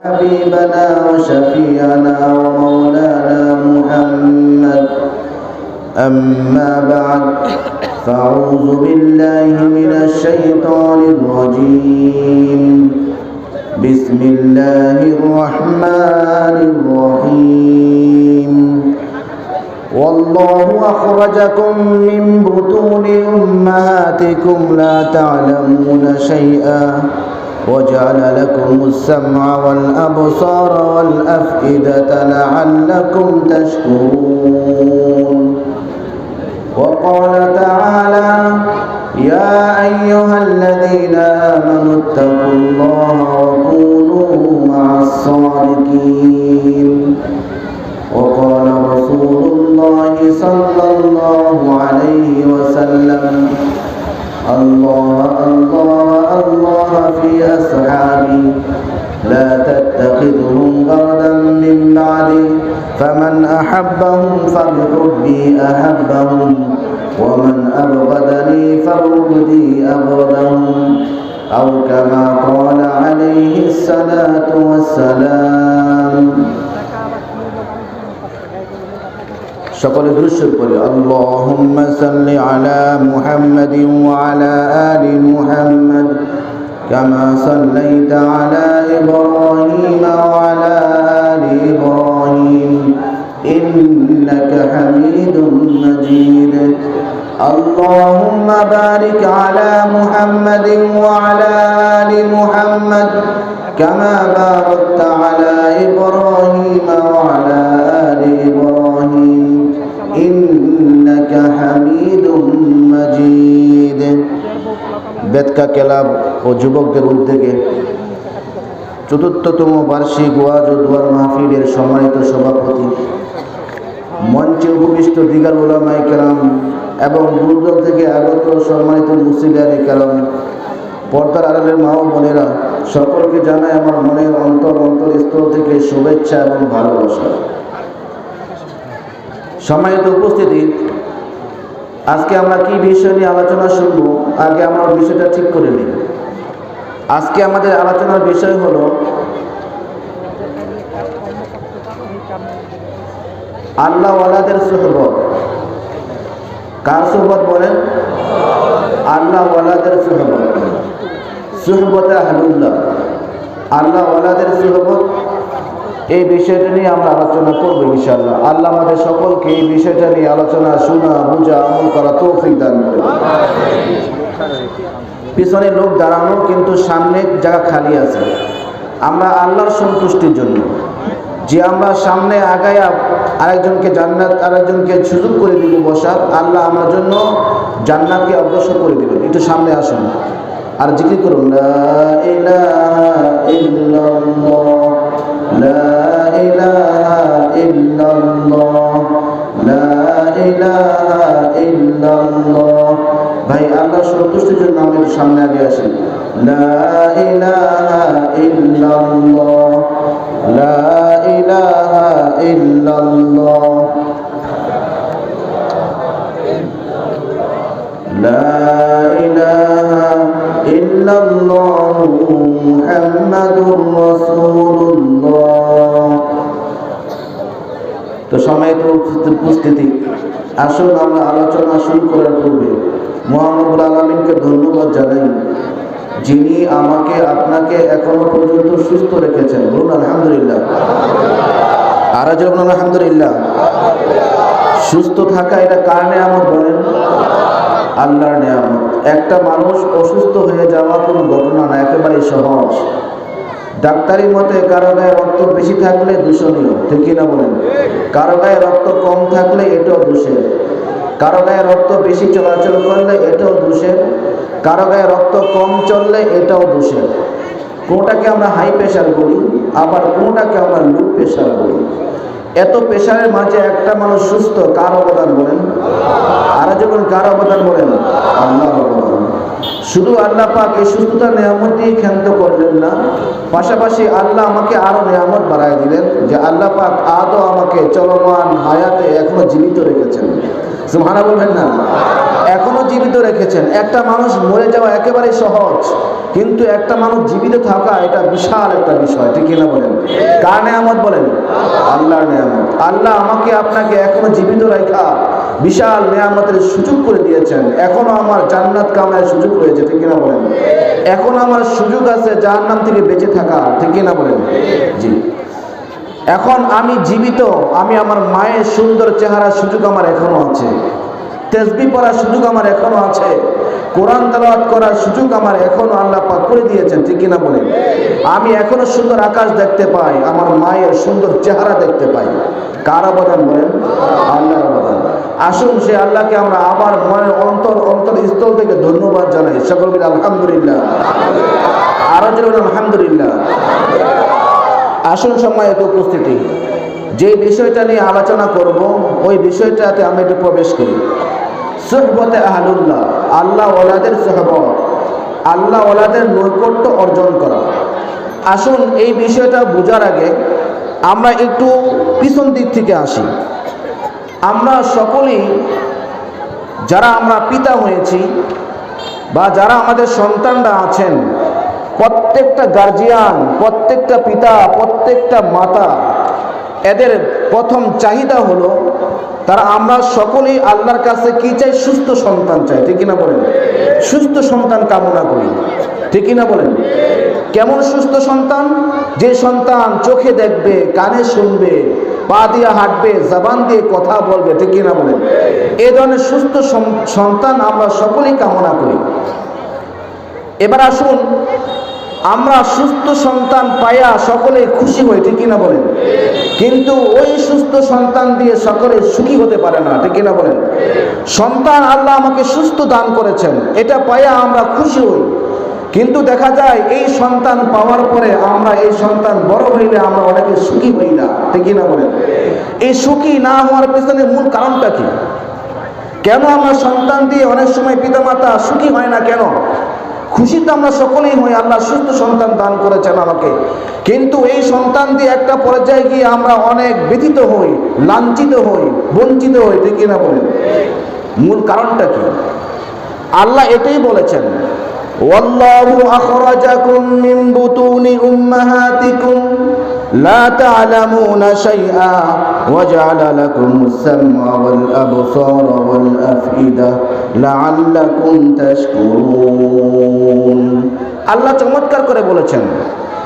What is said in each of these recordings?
حبيبنا وشفيعنا ومولانا محمد. أما بعد فأعوذ بالله من الشيطان الرجيم. بسم الله الرحمن الرحيم. والله أخرجكم من بطون أمهاتكم لا تعلمون شيئا وجعل لكم السمع والأبصار والأفئدة لعلكم تشكرون. وقال تعالى: يا أيها الذين آمنوا اتقوا الله وكونوا مع الصادقين. وقال رسول الله صلى الله عليه وسلم: الله الله الله في أصحابي لا تتخذهم غردا من بعدي فمن أحبهم فبحبي أحبهم ومن أبغضني فبغضي أبغضهم أو كما قال عليه الصلاة والسلام. সকলে দুরূদ পড়ি। আল্লাহুম্মা সাল্লি আলা মুহাম্মাদিন ওয়া আলা আলি মুহাম্মাদ কামা সাল্লাইতা আলা ইব্রাহিম ওয়া আলা আলি ইব্রাহিম ইন্নাকা হামিদুম মাজিদ. আল্লাহুম্মা বারিক আলা মুহাম্মাদিন ওয়া আলা আলি মুহাম্মাদ কামা বারাকতা আলা ইব্রাহিম ওয়া আলা আলি ইব্রাহিম ইন্নাকা হামিদুম মাজিদ. বেদকা ক্লাব ও যুবকদের উদ্যোগে চতুর্থতম বার্ষিক ওয়াজ ও দোয়ার মাহফিলের সম্মানিত সভাপতি, মঞ্চে উপবিষ্ট দিগার উলামায়ে কেরাম এবং দূরদূর থেকে আগত সম্মানিত মুসলিয়ানে কেরাম, পর্দার আড়ালের মা ও বোনেরা, সকলকে জানাই আমার মনের অন্তরস্থল থেকে শুভেচ্ছা এবং ভালোবাসা। সম্মানিত উপস্থিতি, আজকে আমরা কি বিষয় নিয়ে আলোচনা শুনব, আগে আমরা বিষয়টা ঠিক করে নিই। আজকে আমাদের আলোচনার বিষয় হলো আল্লাহ ওয়ালাদের সুহবত। কার সুহবত বলেন? আল্লাহ ওয়ালাদের সুহবত, সুহবতে আহলুল্লাহ, আল্লাহ ওয়ালাদের সুহবত। এই বিষয়টা নিয়ে আমরা আলোচনা করবো ইনশাআল্লাহ। আল্লাহ আমাদের সকলকে এই বিষয়টা নিয়ে আলোচনা শোনা, বুঝা, আমল করা তৌফিক দান করে। পিছনে লোক দাঁড়ানো, কিন্তু সামনে জায়গা খালি আছে। আমরা আল্লাহর সন্তুষ্টির জন্য যে আমরা সামনে আগায়া আরেকজনকে জান্নাত, আরেকজনকে সুযোগ করে দিব বসার, আল্লাহ আমার জন্য জান্নাতকে অগ্রসর করে দিবেন। একটু সামনে আসুন আর জিকির করুন, লা ইলাহা ইল্লাল্লাহ, লা ইলাহা ইল্লাল্লাহ, লা ইলাহা ইল্লাল্লাহ। ভাই, আল্লাহ সন্তুষ্টির জন্য আমরা একটু সামনে আগে আসি। লা ইলাহা ইল্লাল্লাহ, লা ইলাহা ইল্লাল্লাহ, লা ইলাহা ইল্লাল্লাহ মুহাম্মাদুর রাসূলুল্লাহ। তো সম্মানিত উপস্থিতি, আসুন আমরা আলোচনা শুরু করার পূর্বে মহান রব্বুল আলামিনকে ধন্যবাদ জানাই, যিনি আমাকে আপনাকে এখনো পর্যন্ত সুস্থ রেখেছেন। বলুন আলহামদুলিল্লাহ। আর আজ বলুন আলহামদুলিল্লাহ। সুস্থ থাকা এটা কার নেয়ামত বলেন? আল্লাহর নেয়ামত। একটা মানুষ অসুস্থ হয়ে যাওয়া কোনো ঘটনা না, একেবারে সহজ। ডাক্তারি মতে কারো গায়ে রক্ত বেশি থাকলে দূষণীয়, ঠিক কিনা বলেন? কারো গায়ে রক্ত কম থাকলে এটাও দোষের। কারো গায়ে রক্ত বেশি চলাচল করলে এটাও দোষের। কারো গায়ে রক্ত কম চললে এটাও দোষের। কোনটাকে আমরা হাই প্রেশার বলি, আবার কোনটাকে আমরা লো প্রেশার বলি। এত প্রেশারের মাঝে একটা মানুষ সুস্থ, কার অবদান বলেন? আর যখন কার অবদান বলেন? আল্লাহর অবদান। শুধু আল্লাহ পাক এই সুস্থতার নিয়ামতই ক্ষান্ত করলেন না, পাশাপাশি আল্লাহ আমাকে আরো নিয়ামত বাড়ায় দিলেন, যে আল্লাহ পাক আদৌ আমাকে চলমান হায়াতে এখনো জীবিত রেখেছেন। সুবহানাল্লাহ বলবেন না? এখনো জীবিত রেখেছেন। একটা মানুষ মরে যাওয়া একেবারে সহজ, কিন্তু একটা মানুষ জীবিত থাকা এটা বিশাল একটা বিষয়, ঠিক কিনা বলেন? কার নেয়ামত বলেন? আল্লাহর নেয়ামত। আল্লাহ আমাকে আপনাকে এখনো জীবিত রাখা বিশাল নেয়ামতের সুযোগ করে দিয়েছেন। এখনো আমার জান্নাত কামানোর সুযোগ রয়েছে, ঠিক কিনা বলেন? এখনো আমার সুযোগ আছে জাহান্নাম থেকে বেঁচে থাকা, ঠিক কিনা বলেন? জি। এখন আমি জীবিত, আমি আমার মায়ের সুন্দর চেহারার সুযোগ আমার এখনো আছে, তাসবিহ পড়ার সুযোগ আমার এখনো আছে, কোরআন তেলাওয়াত করার সুযোগ আমার এখনো আল্লাহ পাক করে দিয়েছেন, ঠিক কিনা বলেন? আমি এখনো সুন্দর আকাশ দেখতে পাই, আমার মায়ের সুন্দর চেহারা দেখতে পাই। কার অবদান বলেন? আল্লাহর অবদান। আসুন সে আল্লাহকে আমরা আবার মনের অন্তরস্থল থেকে ধন্যবাদ জানাই। সকল মিলে আলহামদুলিল্লাহ। আরো জোরে আলহামদুলিল্লাহ। আসুন সম্মানিত উপস্থিতি, যে বিষয়টা নিয়ে আলোচনা করব ওই বিষয়টাতে আমি একটু প্রবেশ করি। সুহবতে আহলুল্লাহ, আল্লাহ ওয়ালাদের সুহবত, আল্লাহ ওয়ালাদের নৈকট্য অর্জন করা। আসুন এই বিষয়টা বোঝার আগে আমরা একটু পিছন দিক থেকে আসি। আমরা সকলেই যারা আমরা পিতা হয়েছি বা যারা আমাদের সন্তানরা আছেন, প্রত্যেকটা গার্জিয়ান, প্রত্যেকটা পিতা, প্রত্যেকটা মাতা, এদের প্রথম চাহিদা হলো তারা আমরা সকলেই আল্লাহর কাছে কি চাই? সুস্থ সন্তান চাই, ঠিক কিনা বলেন? সুস্থ সন্তান কামনা করি, ঠিক কিনা বলেন? কেমন সুস্থ সন্তান? যে সন্তান চোখে দেখবে, কানে শুনবে, পা দিয়ে হাঁটবে, জবান দিয়ে কথা বলবে, ঠিক কিনা বলেন? এই ধরনের সুস্থ সন্তান আমরা সকলেই কামনা করি। এবার আসুন, আমরা সুস্থ সন্তান পাইয়া সকলেই খুশি হই, ঠিক কিনা বলেন? কিন্তু ওই সুস্থ সন্তান দিয়ে সকলে সুখী হতে পারে না, ঠিক কিনা বলেন? সন্তান আল্লাহ আমাকে সুস্থ দান করেছেন, এটা পাইয়া আমরা খুশি হই, কিন্তু দেখা যায় এই সন্তান পাওয়ার পরে আমরা এই সন্তান বড় হইলে আমরা অনেকে সুখী হই না, ঠিক কিনা বলেন? এই সুখী না হওয়ার পেছনে মূল কারণটা কি? কেন আমরা সন্তান দিয়ে অনেক সময় পিতামাতা সুখী হয় না? কেন? খুশি তো আমরা সকলেই হই, আল্লাহ সুস্থ সন্তান দান করেছেন আমাকে, কিন্তু এই সন্তান দিয়ে একটা পর্যায়ে গিয়ে আমরা অনেক ব্যথিত হই, লাঞ্ছিত হই, বঞ্চিত হই, ঠিক কিনা বলেন? মূল কারণটা কি? আল্লাহ এটাই বলেছেন, ওয়াল্লাহু আখরাজাকুম মিন বুতুনি উম্মাহাতিকুম লা তা'লামুনা শাইআ ওয়া জা'আলা লাকুমুস সাম'a ওয়াল আবসারা ওয়াল আফইদা লা'আল্লাকুম তাশকুরুন। আল্লাহ চমৎকার করে বলেছেন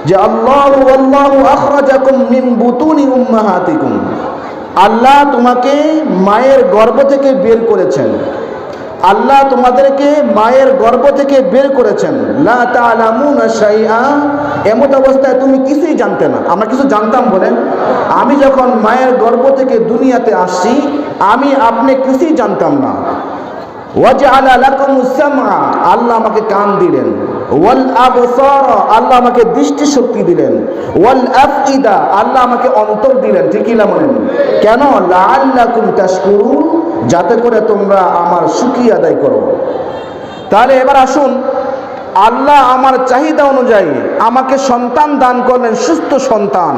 যে আল্লাহু আখরাজাকুম মিন বুতুনি উম্মাহাতিকুম, আল্লাহ তোমাকে মায়ের গর্ভ থেকে বের করেছেন। আল্লাহ তোমাদেরকে মায়ের গর্ভ থেকে বের করেছেন। লা তা'লামুনা শাইআ, এমত অবস্থায় তুমি কিছুই জানতে না। আমরা কিছু জানতাম বলেন? আমি যখন মায়ের গর্ভ থেকে দুনিয়াতে আসছি, আমি আপনি কিছুই জানতাম না। ওয়াজআলা লাকুমুস সাম'a, আল্লাহ আমাকে কান দিলেন। ওয়াল আবসারা, আল্লাহ আমাকে দৃষ্টি শক্তি দিলেন। ওয়াল আফইদা, আল্লাহ আমাকে অন্তর দিলেন, ঠিক কি না বলেন? কেন? লাআল্লাকুম তাশকুরুন, যাতে করে তোমরা আমার শুকরিয়া আদায় করো। তাহলে এবার আসুন, আল্লাহ আমার চাহিদা অনুযায়ী আমাকে সন্তান দান করলেন, সুস্থ সন্তান।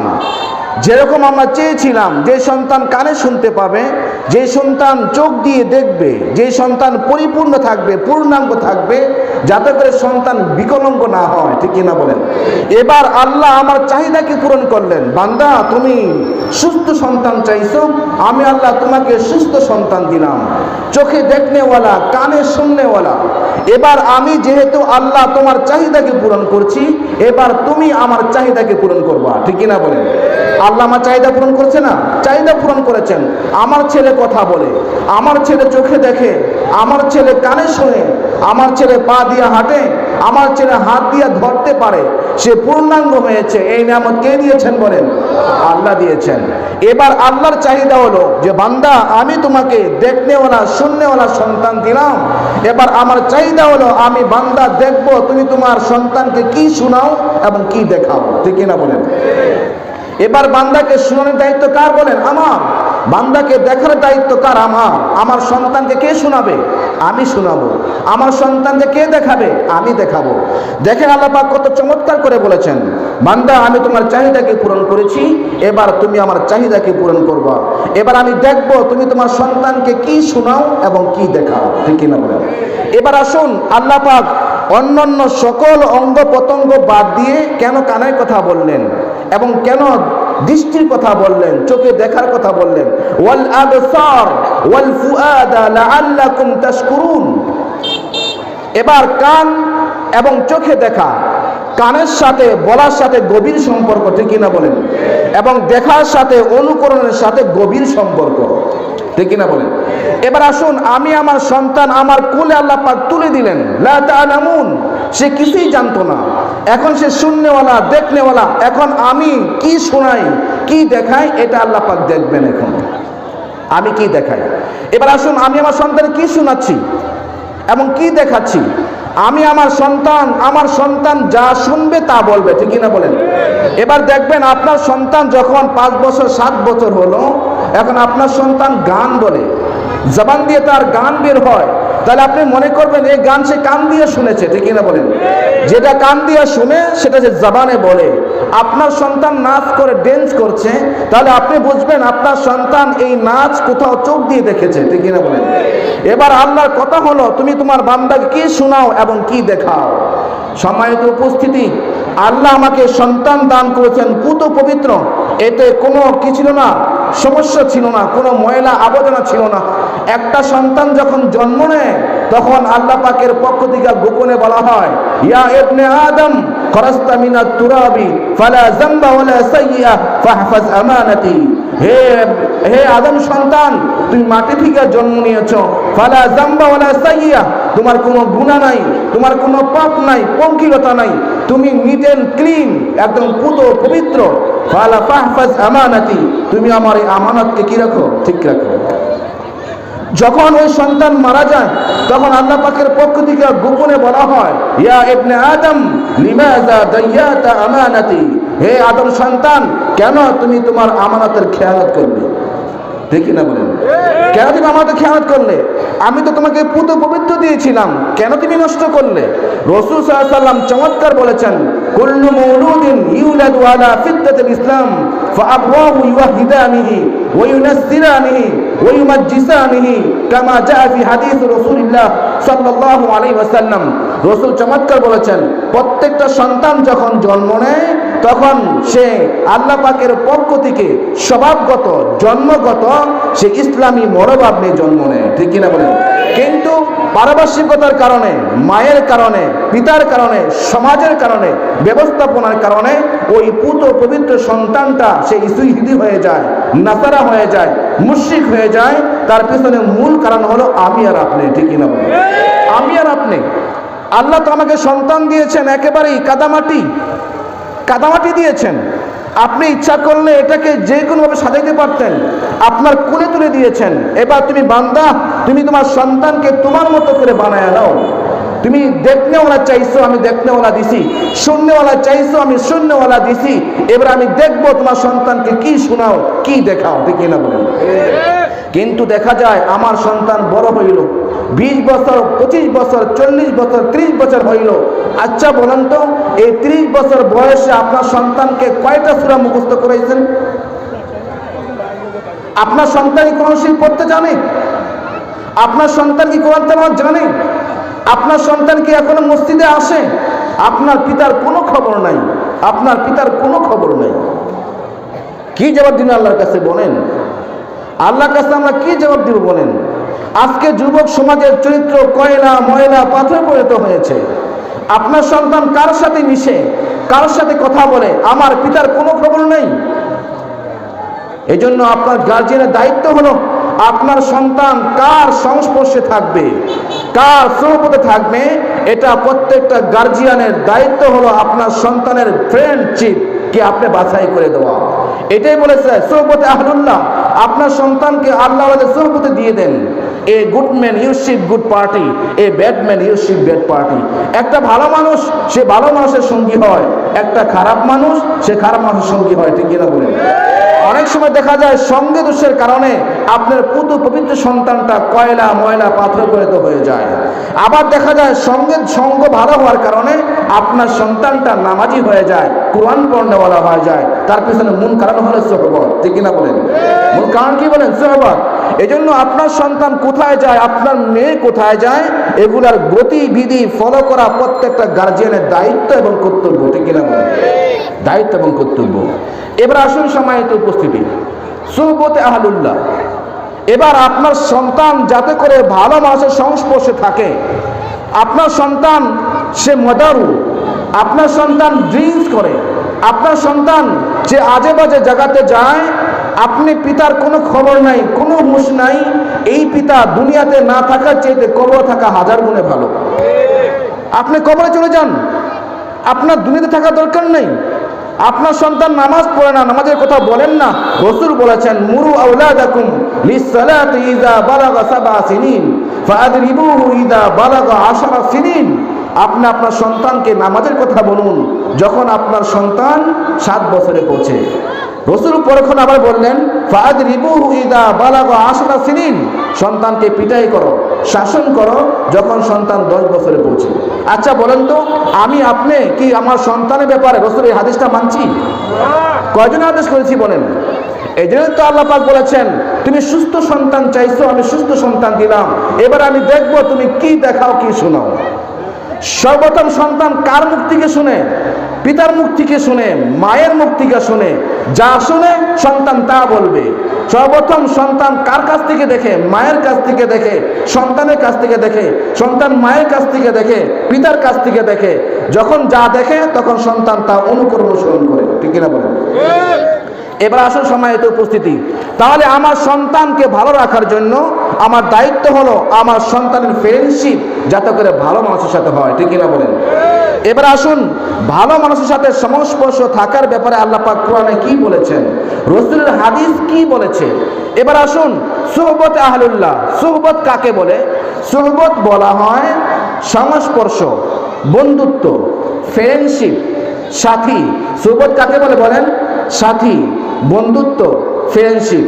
যেরকম আমরা চেয়েছিলাম, যে সন্তান কানে শুনতে পাবে, যে সন্তান চোখ দিয়ে দেখবে, যে সন্তান পরিপূর্ণ থাকবে, পূর্ণাঙ্গ থাকবে, যাতে করে সন্তান বিকলাঙ্গ না হয়, ঠিক কিনা বলেন? এবার আল্লাহ আমার চাহিদাকে পূরণ করলেন। বান্দা, তুমি সুস্থ সন্তান চাইছো, আমি আল্লাহ তোমাকে সুস্থ সন্তান দিলাম, চোখে দেখনেওয়ালা, কানে শুননেওয়ালা। এবার আমি যেহেতু আল্লাহ তোমার চাহিদাকে পূরণ করছি, এবার তুমি আমার চাহিদাকে পূরণ করবা, ঠিক কিনা বলেন? আল্লাহ আমার চাহিদা পূরণ করছে না? চাহিদা পূরণ করেছেন। আমার ছেলে কথা বলে, আমার ছেলে চোখে দেখে, আমার ছেলে কানে শোনে, আমার ছেলে পা দিয়ে হাঁটে, আমার ছেলে হাত দিয়ে ধরতে পারে, সে পূর্ণাঙ্গ হয়েছে। এই নিয়ামত কে দিয়েছেন বলেন? আল্লাহ দিয়েছেন। এবার আল্লাহর চাহিদা হলো যে বান্দা, আমি তোমাকে দেখনেওয়ালা, শুননেওয়ালা সন্তান দিলাম। এবার আমার চাহিদা হলো আমি বান্দা দেখব তুমি তোমার সন্তানকে কি শোনাও এবং কি দেখাও, ঠিক কিনা বলেন? এবার বান্দাকে শোনানোর দায়িত্ব কার বলেন? আমার। বান্দাকে দেখার দায়িত্ব কার? আমার সন্তানকে কে শোনাবে? আমি শোনাবো। আমার সন্তানকে কে দেখাবে? আমি দেখাবো। দেখেন আল্লাহ পাক কত চমৎকার করে বলেছেন, বান্দা আমি তোমার চাহিদাকে পূরণ করেছি, এবার তুমি আমার চাহিদাকে পূরণ করবা। এবার আমি দেখব তুমি তোমার সন্তানকে কি শোনাও এবং কি দেখাও, ঠিক কিনা বলেন? এবার আসুন, আল্লাহ পাক অন্যান্য সকল অঙ্গ প্রত্যঙ্গ বাদ দিয়ে কেন কানের কথা বললেন এবং কেন দৃষ্টির কথা বললেন, চোখে দেখার কথা বললেন? ওয়াল আবসার ওয়াল ফুআদা লাআল্লাকুম তাশকুরুন। এবার কান এবং চোখে দেখা, কানের সাথে বলার সাথে গভীর সম্পর্ক, ঠিক কিনা বলেন? এবং দেখার সাথে অনুকরণের সাথে গভীর সম্পর্ক, ঠিক কিনা বলেন? এবার আসুন, আমি আমার সন্তান আমার কোলে আল্লাহ পাক তুলে দিলেন, লা তা'লামুন, সে কিছুই জানতো না, এখন সে শুননেওয়ালা দেখনেওয়ালা। এখন আমি কি শোনাই কি দেখাই এটা আল্লাহ পাক দেখবেন। এখন আমি কি দেখাই? এবার আসুন, আমি আমার সন্তান কি শোনাচ্ছি এবং কি দেখাচ্ছি? আমি আমার সন্তান যা শুনবে তা বলবে, ঠিক কিনা বলেন? এবার দেখবেন আপনার সন্তান যখন 5 বছর 7 বছর হলো, এখন আপনার সন্তান গান বলে, জবান দিয়ে তার গান বের হয়, তাহলে আপনি মনে করবেন এই গান সে কান দিয়ে শুনেছে, ঠিক কিনা বলেন? যেটা কান দিয়ে শুনে সেটা যে জবানে বলে। আপনার সন্তান নাচ করে ড্যান্স করছে, তাহলে আপনি বুঝবেন আপনার সন্তান এই নাচ কোথাও চোখ দিয়ে দেখেছে, ঠিক কিনা বলেন? এবার আল্লাহর কথা হলো, তুমি তোমার বান্দাকে কি শোনাও এবং কি দেখাও। সম্মানিত উপস্থিতি, আল্লাহ আমাকে সন্তান দান করেছেন পুত পবিত্র, এতে কোনো কি ছিল না, সমস্যা ছিল না, কোনো ময়লা আবর্জনা ছিল না। একটা সন্তান যখন জন্ম নেয় তখন আল্লাহ পাকের পক্ষ থেকে গোপনে বলা হয়, ইয়া ইবনে আদম খরাজতা মিনাত তুরাবি ফালা যামবা ওয়ালা সাইয়্যা ফাহফাজ আমানাতি। হে আদম সন্তান, তুমি মাটি থেকে জন্ম নিয়েছো, ফালা যামবা ওয়ালা সাইয়্যা, তোমার কোনো গুনাহ নাই, তোমার কোনো পাপ নাই, পঙ্কিলতা নাই, তুমি নিট এন্ড ক্লিন, একদম পুত পবিত্র। ফালা ফাহফাজ আমানাতি, তুমি আমার এই আমানতকে কি রাখো? ঠিক রাখো। যখন ওই সন্তান মারা যায় তখন আল্লাহ পাকের পক্ষ থেকে গোপনে বলা হয়, ইয়া ইবনে আদম লিমাযা দাইয়াতা আমানাতি, হে আদম সন্তান, কেন তুমি তোমার আমানতের খেয়ানত করলে? ঠিক না বলেন? কেন তুমি আমাদের খেয়ানত করলে? আমি তো তোমাকে পুত পবিত্র দিয়েছিলাম, কেন তুমি নষ্ট করলে? রাসূল সাল্লাল্লাহু আলাইহি ওয়াসাল্লাম চমৎকার বলেছেন, কুল্লু মাউলুদিন ইউলাদু আলা ফিতরাতিল ইসলাম ফাআবওয়াহু ইউওয়াহিদানিহি ওয়া ইউনাসসিরানিহি ওয়া ইউমাজ্জিসানিহি কামা জাআ ফি হাদিস রাসূলিল্লাহ সাল্লাল্লাহু আলাইহি ওয়াসাল্লাম। রাসূল চমৎকার বলেছেন, প্রত্যেকটা সন্তান যখন জন্ম নেয় তখন সে আল্লাহ পাকের পক্ষ থেকে স্বভাবগত জন্মগত সে ইসলামী মনোভাব নিয়ে জন্ম নেয়, ঠিক কিনা বলেন? কিন্তু পারিপার্শ্বিকতার কারণে, মায়ের কারণে, পিতার কারণে, সমাজের কারণে, ব্যবস্থাপনার কারণে ওই পুত পবিত্র সন্তানটা সে ইহুদি হয়ে যায়, নাসারা হয়ে যায়, মুশরিক হয়ে যায়। তার পিছনে মূল কারণ হলো আমি আর আপনি, ঠিক কিনা বলেন? আমি আর আপনি। আল্লাহ তো আমাকে সন্তান দিয়েছেন একেবারেই কাদামাটি দিয়েছেন। আপনি ইচ্ছা করলে এটাকে যে কোনোভাবে সাজাইতে পারতেন, আপনার কোলে তুলে দিয়েছেন। এবার তুমি বান্দা, তুমি তোমার সন্তানকে তোমার মতো করে বানায় নাও। তুমি দেখনেওয়ালা চাইছো, আমি দেখনেওয়ালা দিছি, শুননেওয়ালা চাইছো, আমি শুননেওয়ালা দিছি। এবার আমি দেখবো তোমার সন্তানকে কি শোনাও কি দেখাও, ঠিক কিনা বলেন? কিন্তু দেখা যায় আমার সন্তান বড় হইল, 20 বছর 25 বছর 40 বছর 30 বছর হইল। আচ্ছা বলেন তো, এই 30 বছর বয়সে আপনার সন্তানকে কয়টা সূরা মুখস্থ করাইছেন? আপনার সন্তান কি কোরআন শরীফ পড়তে জানে? আপনার সন্তান কি কোরআন তেলাওয়াত জানে? আপনার সন্তান কি এখনো মসজিদে আসে? আপনার পিতার কোনো খবর নাই, আপনার পিতার কোনো খবর নাই। কি জবাব দিন আল্লাহর কাছে বলেন? আল্লাহর কাছে আমরা কি জবাব দিব বলেন? আজকে যুবক সমাজের চরিত্র কয়লা ময়লা পাথরে পরিণত হয়েছে। আপনার সন্তান কার সাথে মিশে, কার সাথে কথা বলে, আমার পিতার কোনো খবর নেই। এই জন্য আপনার গার্জিয়ানের দায়িত্ব হলো আপনার সন্তান কার সংস্পর্শে থাকবে, কার সোহবতে থাকবে, এটা প্রত্যেকটা গার্জিয়ানের দায়িত্ব হলো আপনার সন্তানের ফ্রেন্ডশিপ কি আপনি বাছাই করে দেওয়া। এটাই বলেছে সোহবতে আহলুল্লাহ, আপনার সন্তানকে আল্লাহওয়ালাদের সোহবতে দিয়ে দেন। A good man you ship good party, a bad man you ship bad party. একটা ভালো মানুষ সে ভালো মানুষের সঙ্গী হয়, একটা খারাপ মানুষ সে খারাপ মানুষের সঙ্গী হয়, ঠিক কিনা বলেন? অনেক সময় দেখা যায় সঙ্গে দোষের কারণে আপনার পুত্র পবিত্র সন্তানটা কয়লা ময়লা পাথর পরিণত হয়ে যায়। আবার দেখা যায় সঙ্গ ভালো হওয়ার কারণে আপনার সন্তানটা নামাজি হয়ে যায়, কোরআন পড়নেওয়ালা হয়ে যায়। তার পিছনে মূল কারণ হলো সোহবত, ঠিক কিনা বলেন? মূল কারণ কি বলেন? সোহবত। এজন্য আপনার সন্তান কোথায় যায়, আপনার মেয়ে কোথায় যায়, এগুলার গতিবিধি ফলো করা প্রত্যেকটা গার্জিয়ানের দায়িত্ব এবং কর্তব্য, ঠিক কিনা বলেন? দায়িত্ব এবং কর্তব্য। এবার আসুন সম্মানিত উপস্থিতি, সুহবতে আহলুল্লাহ। এবার আপনার সন্তান যাতে করে ভালো মানুষের সংস্পর্শে থাকে, আপনার সন্তান সে মদারু, আপনার সন্তান ড্রিঙ্কস করে, আপনার সন্তান যে আজে বাজে জায়গাতে যায়, আপনি পিতার কোনো খবর নাই, কোনো হুঁশ নাই, এই পিতা দুনিয়াতে না থাকার চাইতে কবরে থাকা হাজার গুণে ভালো। আপনি কবরে চলে যান, আপনার দুনিয়াতে থাকার দরকার নেই। আপনার সন্তান নামাজ পড়ে না, নামাজের কথা বলেন না। রাসূল বলেছেন, মুরু আওলাদাকুম লিসসালাতি ইযা বালাগা 7 সিনিন ফাআদরিবুহু ইযা বালাগা 10 সিনিন। আপনি আপনার সন্তানকে নামাজের কথা বলুন যখন আপনার সন্তান 7 বছরে পৌঁছে। রাসূল পরক্ষণ আবার বললেন, ফাআদরিবুহু ইযা বালাগা 10 সিনিন। সন্তানকে পিটাই করো, শাসন করো যখন সন্তান 10 বছরে পৌঁছে। আচ্ছা বলেন তো, আমি আপনি কি আমার সন্তানের ব্যাপারে রাসূলের এই হাদিসটা মানছি? কয়জন আদেশ করেছি বলেন? এই জন্য তো আল্লাহ পাক বলেছেন, তুমি সুস্থ সন্তান চাইছো, আমি সুস্থ সন্তান দিলাম, এবার আমি দেখবো তুমি কি দেখাও কি শোনাও। সর্বপ্রথম সন্তান কার মুখ থেকে শুনে? পিতার মুখ থেকে শুনে, মায়ের মুখ থেকে শুনে। যা শুনে সন্তান তা বলবে। সর্বপ্রথম সন্তান কার কাছ থেকে দেখে? মায়ের কাছ থেকে দেখে, সন্তানের কাছ থেকে দেখে, সন্তান মায়ের কাছ থেকে দেখে, পিতার কাছ থেকে দেখে। যখন যা দেখে তখন সন্তান তা অনুসরণ করে, ঠিক কিনা বলেন? এবার আসল সম্মানিত উপস্থিতি, তাহলে আমার সন্তানকে ভালো রাখার জন্য আমার দায়িত্ব হলো আমার সন্তানের ফ্রেন্ডশিপ যাতে করে ভালো মানুষের সাথে হয়, ঠিক কিনা বলেন? এবার আসুন, ভালো মানুষের সাথে সংস্পর্শ থাকার ব্যাপারে আল্লাহ পাক কোরআনে কি বলেছেন, রাসূলের হাদিস কি বলেছে। এবার আসুন, সুহবত আহলুল্লাহ। সুহবত কাকে বলে? সুহবত বলা হয় সংস্পর্শ, বন্ধুত্ব, ফ্রেন্ডশিপ, সাথী। সুহবত কাকে বলে বলেন? সাথী, বন্ধুত্ব, ফ্রেন্ডশিপ।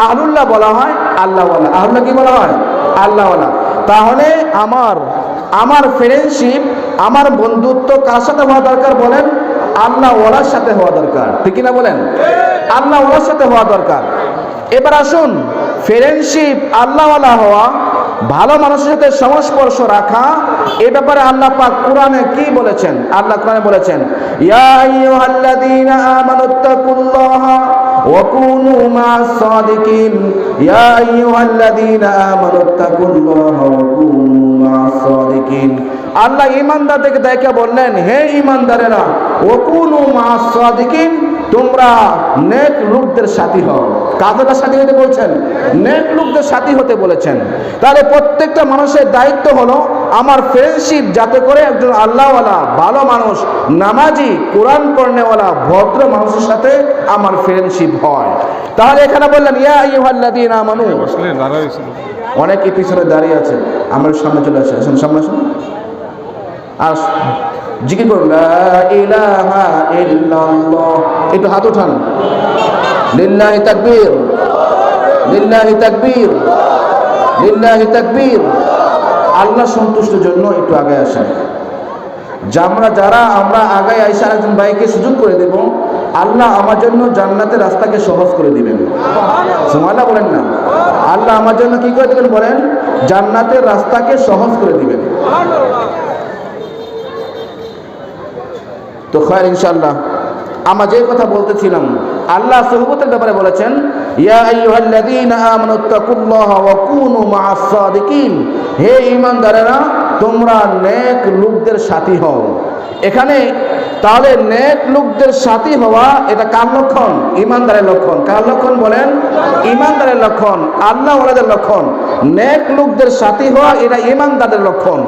আহলুল্লাহ বলা হয় আল্লাহওয়ালা। আহলুল্লাহ কি বলা হয়? আল্লাহওয়ালা। তাহলে আমার ফ্রেন্ডশিপ, আমার বন্ধুত্ব কার সাথে হওয়া দরকার বলেন? আল্লাহওয়ালার সাথে হওয়া দরকার, ঠিক কিনা বলেন? আল্লাহওয়ালার সাথে হওয়া দরকার। এবার আসুন, ফ্রেন্ডশিপ, আল্লাহওয়ালা হওয়া, ভালো মানুষের সাথে সংস্পর্শ রাখা, এ ব্যাপারে আল্লাহ পাক কোরআনে কি বলেছেন? আল্লাহ কোরআনে বলেছেন, ইয়া আইয়ুহাল্লাযীনা আমানুত্তাকুল্লাহা ওয়া কুনু মা'আস সাদিকিন। ইয়া আইয়ুহাল্লাযীনা আমানুত্তাকুল্লাহা ওয়া কুনু মা'আস সাদিকিন। আল্লাহ ঈমানদারদেরকে দেখে বললেন, হে ঈমানদারেরা, ওয়া কুনু মা'আস সাদিকিন, তোমরা নেক লোকদের সাথী হও। কাদের সাথী হতে বলছেন? নেক লোকদের সাথী হতে বলেছেন। তাহলে প্রত্যেকটা মানুষের দায়িত্ব হলো আমার ফ্রেন্ডশিপ যাতে করে একজন আল্লাহওয়ালা, ভালো মানুষ, নামাজি, কোরআন পড়নেওয়ালা, ভদ্র মানুষের সাথে আমার ফ্রেন্ডশিপ হয়। তাহলে এখানে বললেন, ইয়া আইয়ুহাল্লাযীনা আমানু। অনেকে পিছনে দাঁড়িয়ে আছে, আমার সামনে চলে আসে, আসুন সামনে আসুন। আর জিকির করুন, লা ইলাহা ইল্লাল্লাহ। একটু হাত উঠান। লিল্লাহি তাকবীর, লিল্লাহি তাকবীর, লিল্লাহি তাকবীর। আল্লাহ সন্তুষ্টের জন্য একটু আগে আসেন। আমরা আগে আইসা একজন ভাইকে সুযোগ করে দেব, আল্লাহ আমার জন্য জান্নাতের রাস্তাকে সহজ করে দিবেন। সুবহানাল্লাহ বলেন না? আল্লাহ আমার জন্য কি করে দিবেন বলেন? জান্নাতের রাস্তাকে সহজ করে দিবেন। তো খৈর ইনশাআল্লাহ। আমরা যে কথা বলতেছিলাম, আল্লাহ সুহবতের ব্যাপারে বলেছেন, ইয়া আইয়ুহাল্লাযীনা আমানুত্তাকুল্লাহা ওয়া কুনু মা'আস সাদিকিন। হে ঈমানদারেরা, তোমরা নেক লোকদের সাথী হও। এখানে তাহলে নেক লোকদের সাথী হওয়া এটা কার লক্ষণ? ঈমানদারের লক্ষণ। কার লক্ষণ বলেন? ঈমানদারের লক্ষণ, আল্লাহওয়ালাদের লক্ষণ। নেক লোকদের সাথী হওয়া এটা ঈমানদারের লক্ষণ।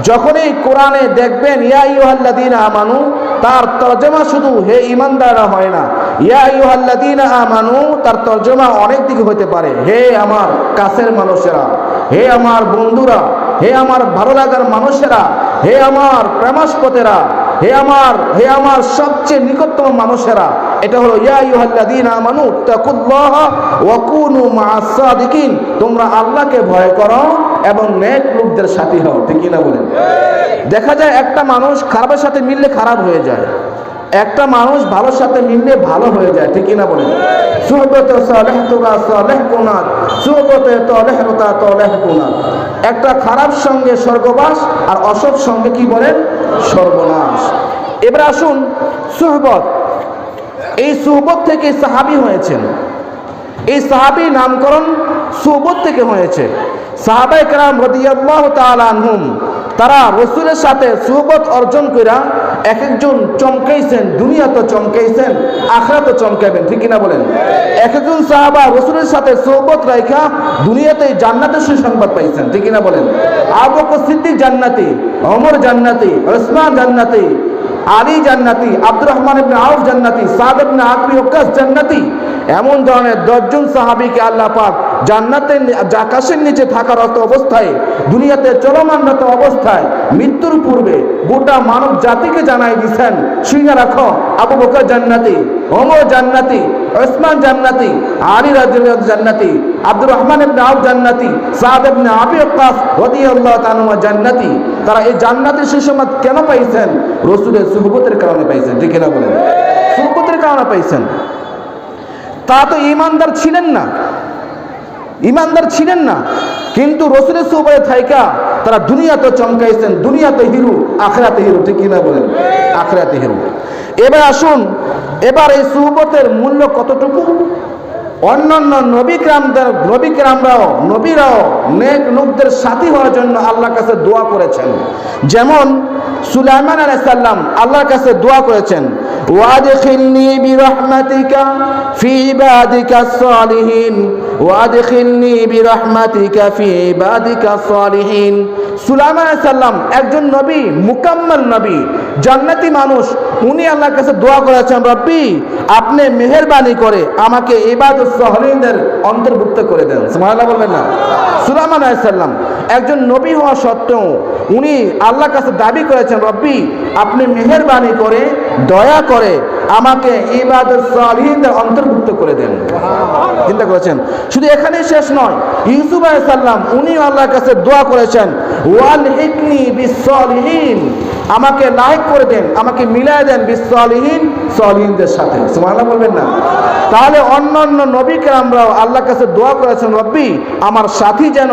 যখনই কোরআনে দেখবেন ইয়া আইয়ুহাল্লাযীনা আমানু, তার তরজমা শুধু হে ঈমানদাররা হয় না। ইয়া আইয়ুহাল্লাযীনা আমানু তার তরজমা অনেক দিকে হতে পারে। হে আমার কাছের মানুষেরা, হে আমার বন্ধুরা, হে আমার ভালো লাগার মানুষেরা, হে আমার প্রেমাস্পদেরা, হে আমার সবচেয়ে নিকটতম মানুষেরা, এটা হলো ইয়া আইয়ুহাল্লাযীনা আমানু তাকুল্লাহা ওয়া কুনু মা'আস সাদিকিন, তোমরা আল্লাহকে ভয় করো এবং নেক লোকদের সাথী হও। ঠিক কি না বলেন? দেখা যায় একটা মানুষ খারাপের সাথে মিললে খারাপ হয়ে যায়, একটা মানুষ ভালোর সাথে মিললে ভালো হয়ে যায়। ঠিক কি না বলেন? সুহবতে সালেহতুকা সালেহকুনাত, সুহবতে তালেহরুতা তালেহকুনাত। একটা খারাপ সঙ্গে স্বর্গবাস আর অসৎ সঙ্গে কি বলেন? সর্বনাশ। এবার আসুন সুহবত, এই সুহবত থেকে সাহাবী হয়েছেন। এই সাহাবী নামকরণ সুহবত থেকে হয়েছে। সাহাবায়ে কেরাম রাদিয়াল্লাহু তাআলা আনহুম, তারা রাসূলের সাথে সুহবত অর্জন কইরা এক একজন চমকাইছেন, দুনিয়াতে চমকাইছেন, আখিরাতে চমকাবেন। ঠিক কিনা বলেন? এক একজন সাহাবা রাসূলের সাথে সুহবত রাখা দুনিয়াতে জান্নাতের সুসংবাদ পাইছেন। ঠিক কিনা বলেন? আবু বকর সিদ্দিক জান্নাতি, ওমর জান্নাতি, ওসমান জান্নাতি, আলী জান্নাতি, আব্দুর রহমান ইবনে আউফ জান্নাতি, সাদ ইবনে আবি ওয়াক্কাস জান্নাতি। এমন ধরনের 10 জন সাহাবীকে আল্লাহ পাক জান্নাতের আকাশের নিচে থাকার অবস্থায়, দুনিয়াতে চলমানরত অবস্থায়, মৃত্যুর পূর্বে গোটা মানব জাতিকে জানাই দিয়েছেন, শুনে রাখো আবু বকর জান্নাতি, ওমর জান্নাতি, ওসমান জান্নাতি, আলী রাদিয়াল্লাহু জান্নাতি, আব্দুর রহমান ইবনে আউফ জান্নাতি, সাদ ইবনে আবি ওয়াক্কাস রাদিয়াল্লাহু তাআলা জান্নাতি। তারা এই জান্নাতের সুসংবাদ কেন পাইছেন? রাসূলের সুহবতের কারণে পাইছেন। ঠিক না বলেন? সুহবতের কারণে পাইছেন। তা তো ঈমানদার ছিলেন না, ঈমানদার ছিলেন না, কিন্তু রাসূলের সুহবতে থাইকা তারা দুনিয়াতে চমকাইছেন, দুনিয়াতে হিরো, আখিরাতে হিরো। ঠিক না বলেন? আখিরাতে হিরো। এবার আসুন, এবার এই সুহবতের মূল্য কতটুকু? অন্যান্য নবীরাও নেক লোকদের সাথী হওয়ার জন্য আল্লাহর কাছে দোয়া করেছেন। যেমন সুলাইমান আলাইহিস সালাম আল্লাহর কাছে দোয়া করেছেন, ওয়াদখিলনি বিরহমাতিকা ফি ইবাদিকাস সালিহিন, ওয়াদখিলনি বিরহমাতিকা ফি ইবাদিকাস সালিহিন। সুলাইমান আলাইহিস সালাম একজন নবী, মুকাম্মাল নবী, জান্নাতি মানুষ। উনি আল্লাহর কাছে দোয়া করেছেন, রব্বি আপনি মেহেরবানি করে আমাকে ইবাদত সালিহিনদের অন্তর্ভুক্ত করে দেন। সুবহানাল্লাহ বলবেন না? সুলাইমান আলাইহিস সালাম একজন নবী হওয়া সত্ত্বেও উনি আল্লাহর কাছে দাবি করেছেন, রব্বি আপনি মেহেরবানি করে, দয়া করে আমাকে ইবাদত সালিহিনদের অন্তর্ভুক্ত করে দেন। চিন্তা করেছেন? শুধু এখানেই শেষ নয়, ইউসুফ আলাইহিস সালাম উনিও আল্লাহর কাছে দোয়া করেছেন, ওয়ালহিকনি বিসসালিহিন, আমাকে লায়েক করে দেন, আমাকে মিলায় দেন বিসসালিহিন, সালিহিনদের সাথে। সুবহানাল্লাহ বলবেন না? তাহলে অন্যান্য নবী কেরামরাও আল্লাহর কাছে দোয়া করেছেন, রব্বি আমার সাথী যেন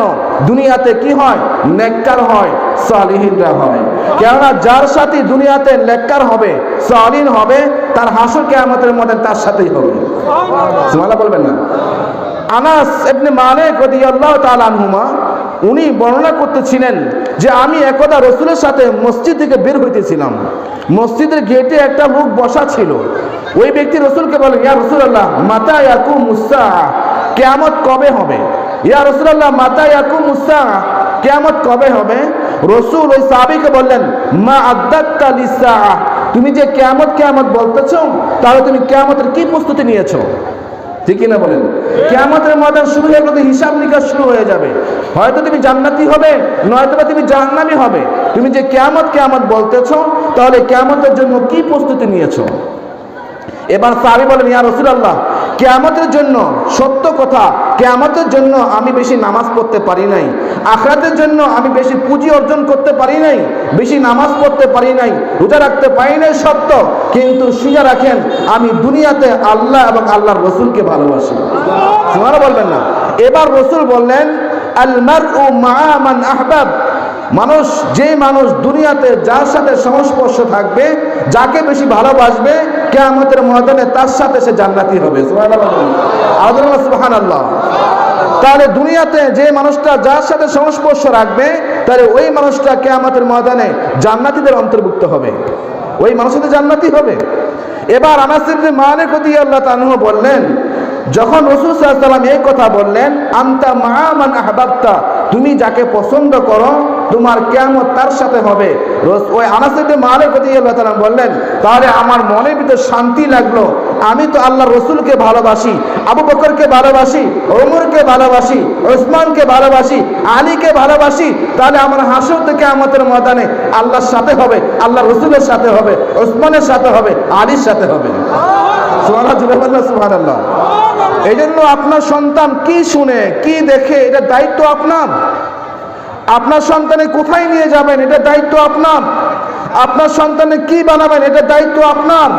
দুনিয়াতে কি হয়? নেককার হয়, সালিহিনরা হয়। কেননা যার সাথী দুনিয়াতে নেককার হবে, সালিহিন হবে, তার হাসর কিয়ামতের ময়দানে তার সাথেই হবে। সুবহানাল্লাহ বলবেন না? আনাস ইবনে মালিক রাদিয়াল্লাহু তাআলা আনহুমা উনি বর্ণনা করতেছিলেন যে আমি একদা রাসূলের সাথে মসজিদ থেকে বের হইতেছিলাম। মসজিদের গেটে একটা লোক বসা ছিল। ওই ব্যক্তি রাসূলকে বলে, ইয়া রাসূলুল্লাহ মাতা ইয়াকুমুস সাআ, কিয়ামত কবে হবে? ইয়া রাসূলুল্লাহ মাতা ইয়াকুমুস সাআ, কিয়ামত কবে হবে? রাসূল ওই সাহাবীকে বললেন, মা আদ্দাতা লিস-সাআ, তুমি যে কিয়ামত বলতেছো, তাহলে তুমি কিয়ামতের কি প্রস্তুতি নিয়েছো? ঠিক না বলেন? কিয়ামতের ময়দান শুরু হয়ে গেলে হিসাব নিকাশ শুরু হয়ে যাবে। হয়তো তুমি জান্নাতি হবে, নয়তো তুমি জাহান্নামী হবে। তুমি যে কিয়ামত বলতেছো, তাহলে কিয়ামতের জন্য কি প্রস্তুতি নিয়েছো? এবার সাহাবী বলেন, ইয়া রাসূলুল্লাহ কিয়ামতের জন্য সত্য কথা, কিয়ামতের জন্য আমি বেশি নামাজ পড়তে পারি নাই, আখিরাতের জন্য আমি বেশি পুঁজি অর্জন করতে পারি নাই, বেশি নামাজ পড়তে পারি নাই, রোজা রাখতে পারি নাই সত্য, কিন্তু শুনে রাখেন আমি দুনিয়াতে আল্লাহ এবং আল্লাহর রাসূলকে ভালোবাসি। সুবহানাল্লাহ বলবেন না? এবার রাসূল বললেন, আল মারউ মা'a মান আহবাব, যে মানুষ দুনিয়াতে যার সাথে সংস্পর্শ থাকবে, যাকে বেশি ভালোবাসবে, কিয়ামতের ময়দানে তার সাথে সে জান্নাতি হবে। সুবহানাল্লাহ, সুবহানাল্লাহ। তাহলে দুনিয়াতে যে মানুষটা যার সাথে সংস্পর্শ রাখবে, তাহলে ওই মানুষটা কিয়ামতের ময়দানে জান্নাতীদের অন্তর্ভুক্ত হবে, ওই মানুষের জান্নাতি হবে। এবার আনাস ইবনে মালিক রাদিয়াল্লাহু তাআলা বললেন, যখন রাসূল সাল্লাল্লাহু আলাইহি ওয়াসাল্লাম এই কথা বললেন, আনতা মা'a মান আহবাবতা, তুমি যাকে পছন্দ করো তোমার কিয়ামত তার সাথে হবে। ওই আনাস ইবনে মালিক রাদিয়াল্লাহু তাআলা বললেন, তাহলে আমার মনের ভিতর শান্তি লাগলো, আমি তো আল্লাহর রাসূলকে ভালোবাসি, আবু বকরকে ভালোবাসি, ওমরকে ভালোবাসি, ওসমানকে ভালোবাসি, আলীকে ভালোবাসি, তাহলে আমার হাসর থেকে কিয়ামতের ময়দানে আল্লাহর সাথে হবে, আল্লাহর রাসূলের সাথে হবে, ওসমানের সাথে হবে, আলীর সাথে হবে। সুবহানাল্লাহ, সুবহানাল্লাহ। এই জন্য আপনার সন্তান কি শুনে কি দেখে এটা দায়িত্ব আপনার। আপনার সন্তানে কোথায় নিয়ে যাবেন এটা দায়িত্ব আপনার। আপনার সন্তানে কি বানাবেন এটা দায়িত্ব আপনার।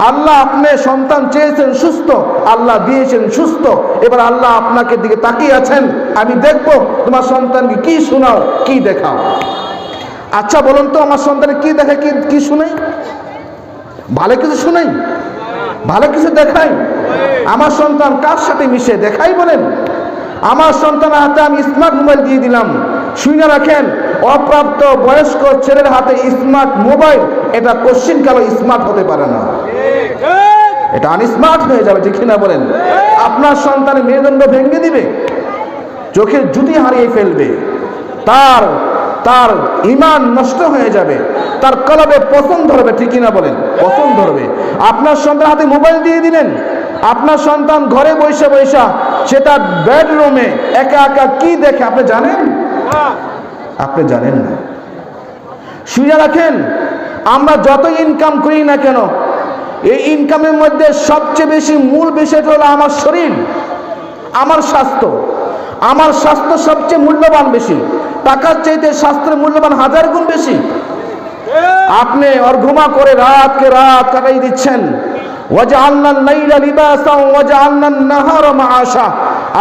আল্লাহ আপনি সন্তান চেয়েছেন সুস্থ, আল্লাহ দিয়েছেন সুস্থ। এবার আল্লাহ আপনাকে দিকে তাকিয়ে আছেন, আমি দেখব তোমার সন্তানকে কি শোনাও কি দেখাও। আচ্ছা বলুন তো, আমার সন্তানে কি দেখে কি শুনাই? ভালো কিছু শুনাই, ভালো কিছু দেখাই? আমার সন্তান কার সাথে মিশে দেখাই বলেন? আমার সন্তানের হাতে আমি স্মার্ট মোবাইল দিয়ে দিলাম, শুনে রাখেন, অপ্রাপ্ত বয়স্ক ছেলের হাতে স্মার্ট মোবাইল এটা কোশ্চিনকালে স্মার্ট হতে পারে না, এটা আনস্মার্ট হয়ে যাবে, ঠিক না বলেন? আপনার সন্তানের মেরুদণ্ড ভেঙে দিবে, চোখের জুতি হারিয়ে ফেলবে, তার ঈমান নষ্ট হয়ে যাবে, তার কলবে পছন্দ ধরবে, ঠিক না বলেন? পছন্দ ধরবে। আপনার সন্তান হাতে মোবাইল দিয়ে দিলেন, আপনার সন্তান ঘরে বসে বসে সে তার বেডরুমে একা একা কি দেখে আপনি জানেন? আপনি জানেন না। শুনে রাখেন, আমরা যত ইনকাম করি না কেন, এই ইনকামের মধ্যে সবচেয়ে বেশি মূল বিষয়টা হলো আমার শরীর, আমার স্বাস্থ্য। আমার স্বাস্থ্য সবচেয়ে মূল্যবান বেশি, টাকার চাইতে স্বাস্থ্যের মূল্যবান 1000 গুণ বেশি। আপনি অর্ঘুমা করে রাতকে রাত কাটাই দিচ্ছেন। ওয়াজআলনা লাইলা লিবাসা ওয়াজআলনা নাহারা মাআশা।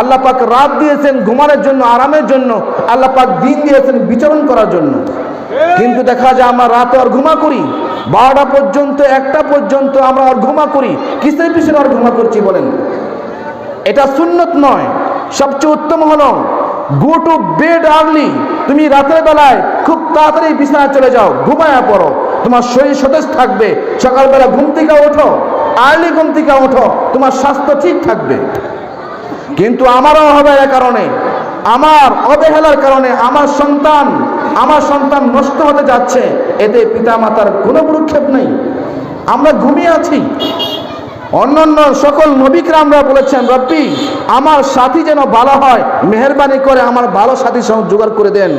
আল্লাহ পাক রাত দিয়েছেন ঘুমানোর জন্য, আরামের জন্য। আল্লাহ পাক দিন দিয়েছেন বিচরণ করার জন্য। কিন্তু দেখা যায় আমরা রাতে অর্ঘুমা করি, 12টা পর্যন্ত 1টা পর্যন্ত আমরা অর্ঘুমা করি। কিসের পিছনে অর্ঘুমা করছি বলেন? এটা সুন্নত নয়। সবচেয়ে উত্তম হলো গো টু বেড আর্লি। তুমি রাতের বেলায় খুব তাড়াতাড়ি বিছানায় চলে যাও, ঘুমায়া পড়ো, তোমার শরীর সতেজ থাকবে। সকালবেলা ঘুম থেকে ওঠো, আর্লি ঘুম থেকে ওঠো, তোমার স্বাস্থ্য ঠিক থাকবে। কিন্তু আমার অভাবের কারণে, আমার অবহেলার কারণে আমার সন্তান নষ্ট হতে যাচ্ছে। এতে পিতা মাতার কোনো ভ্রুক্ষেপ নেই, আমরা ঘুমিয়ে আছি। অন্যান্য সকল নবীকে আমরা বলেছেন, রব্বি আমার সাথী যেন ভালো হয়, মেহেরবানি করে আমার ভালো সাথী জোগাড় করে দেন।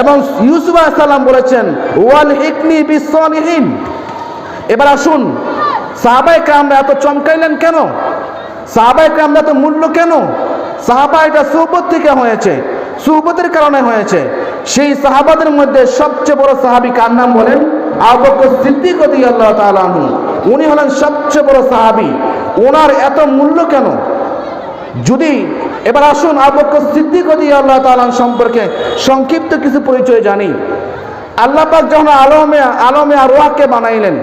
এবং ইউসুফ আলাইহিস সালাম বলেছেন, ওয়াল হিকনি বিসসালিহিন। এবার আসুন, সাহাবায়ে কেরামরা এত চমকাইলেন কেন? সাহাবায়ে কেরামরা এত মূল্য কেন? সাহাবা এটা সুহবত থেকে হয়েছে, সুহবতের কারণে হয়েছে। সেই সাহাবাদের মধ্যে সবচেয়ে বড় সাহাবী কার নাম বলেন? আবু বকর সিদ্দিক রাদিয়াল্লাহু তাআলা আনহু। উনি হলেন সবচেয়ে বড় সাহাবী। ওনার এত মূল্য কেন? যদি এবার আসুন আবু বকর সিদ্দিক রাদিয়াল্লাহু তাআলা সম্পর্কে সংক্ষিপ্ত কিছু পরিচয় জানি। আল্লাহ পাক যখন আলমে আরওয়াহকে বানাইলেন,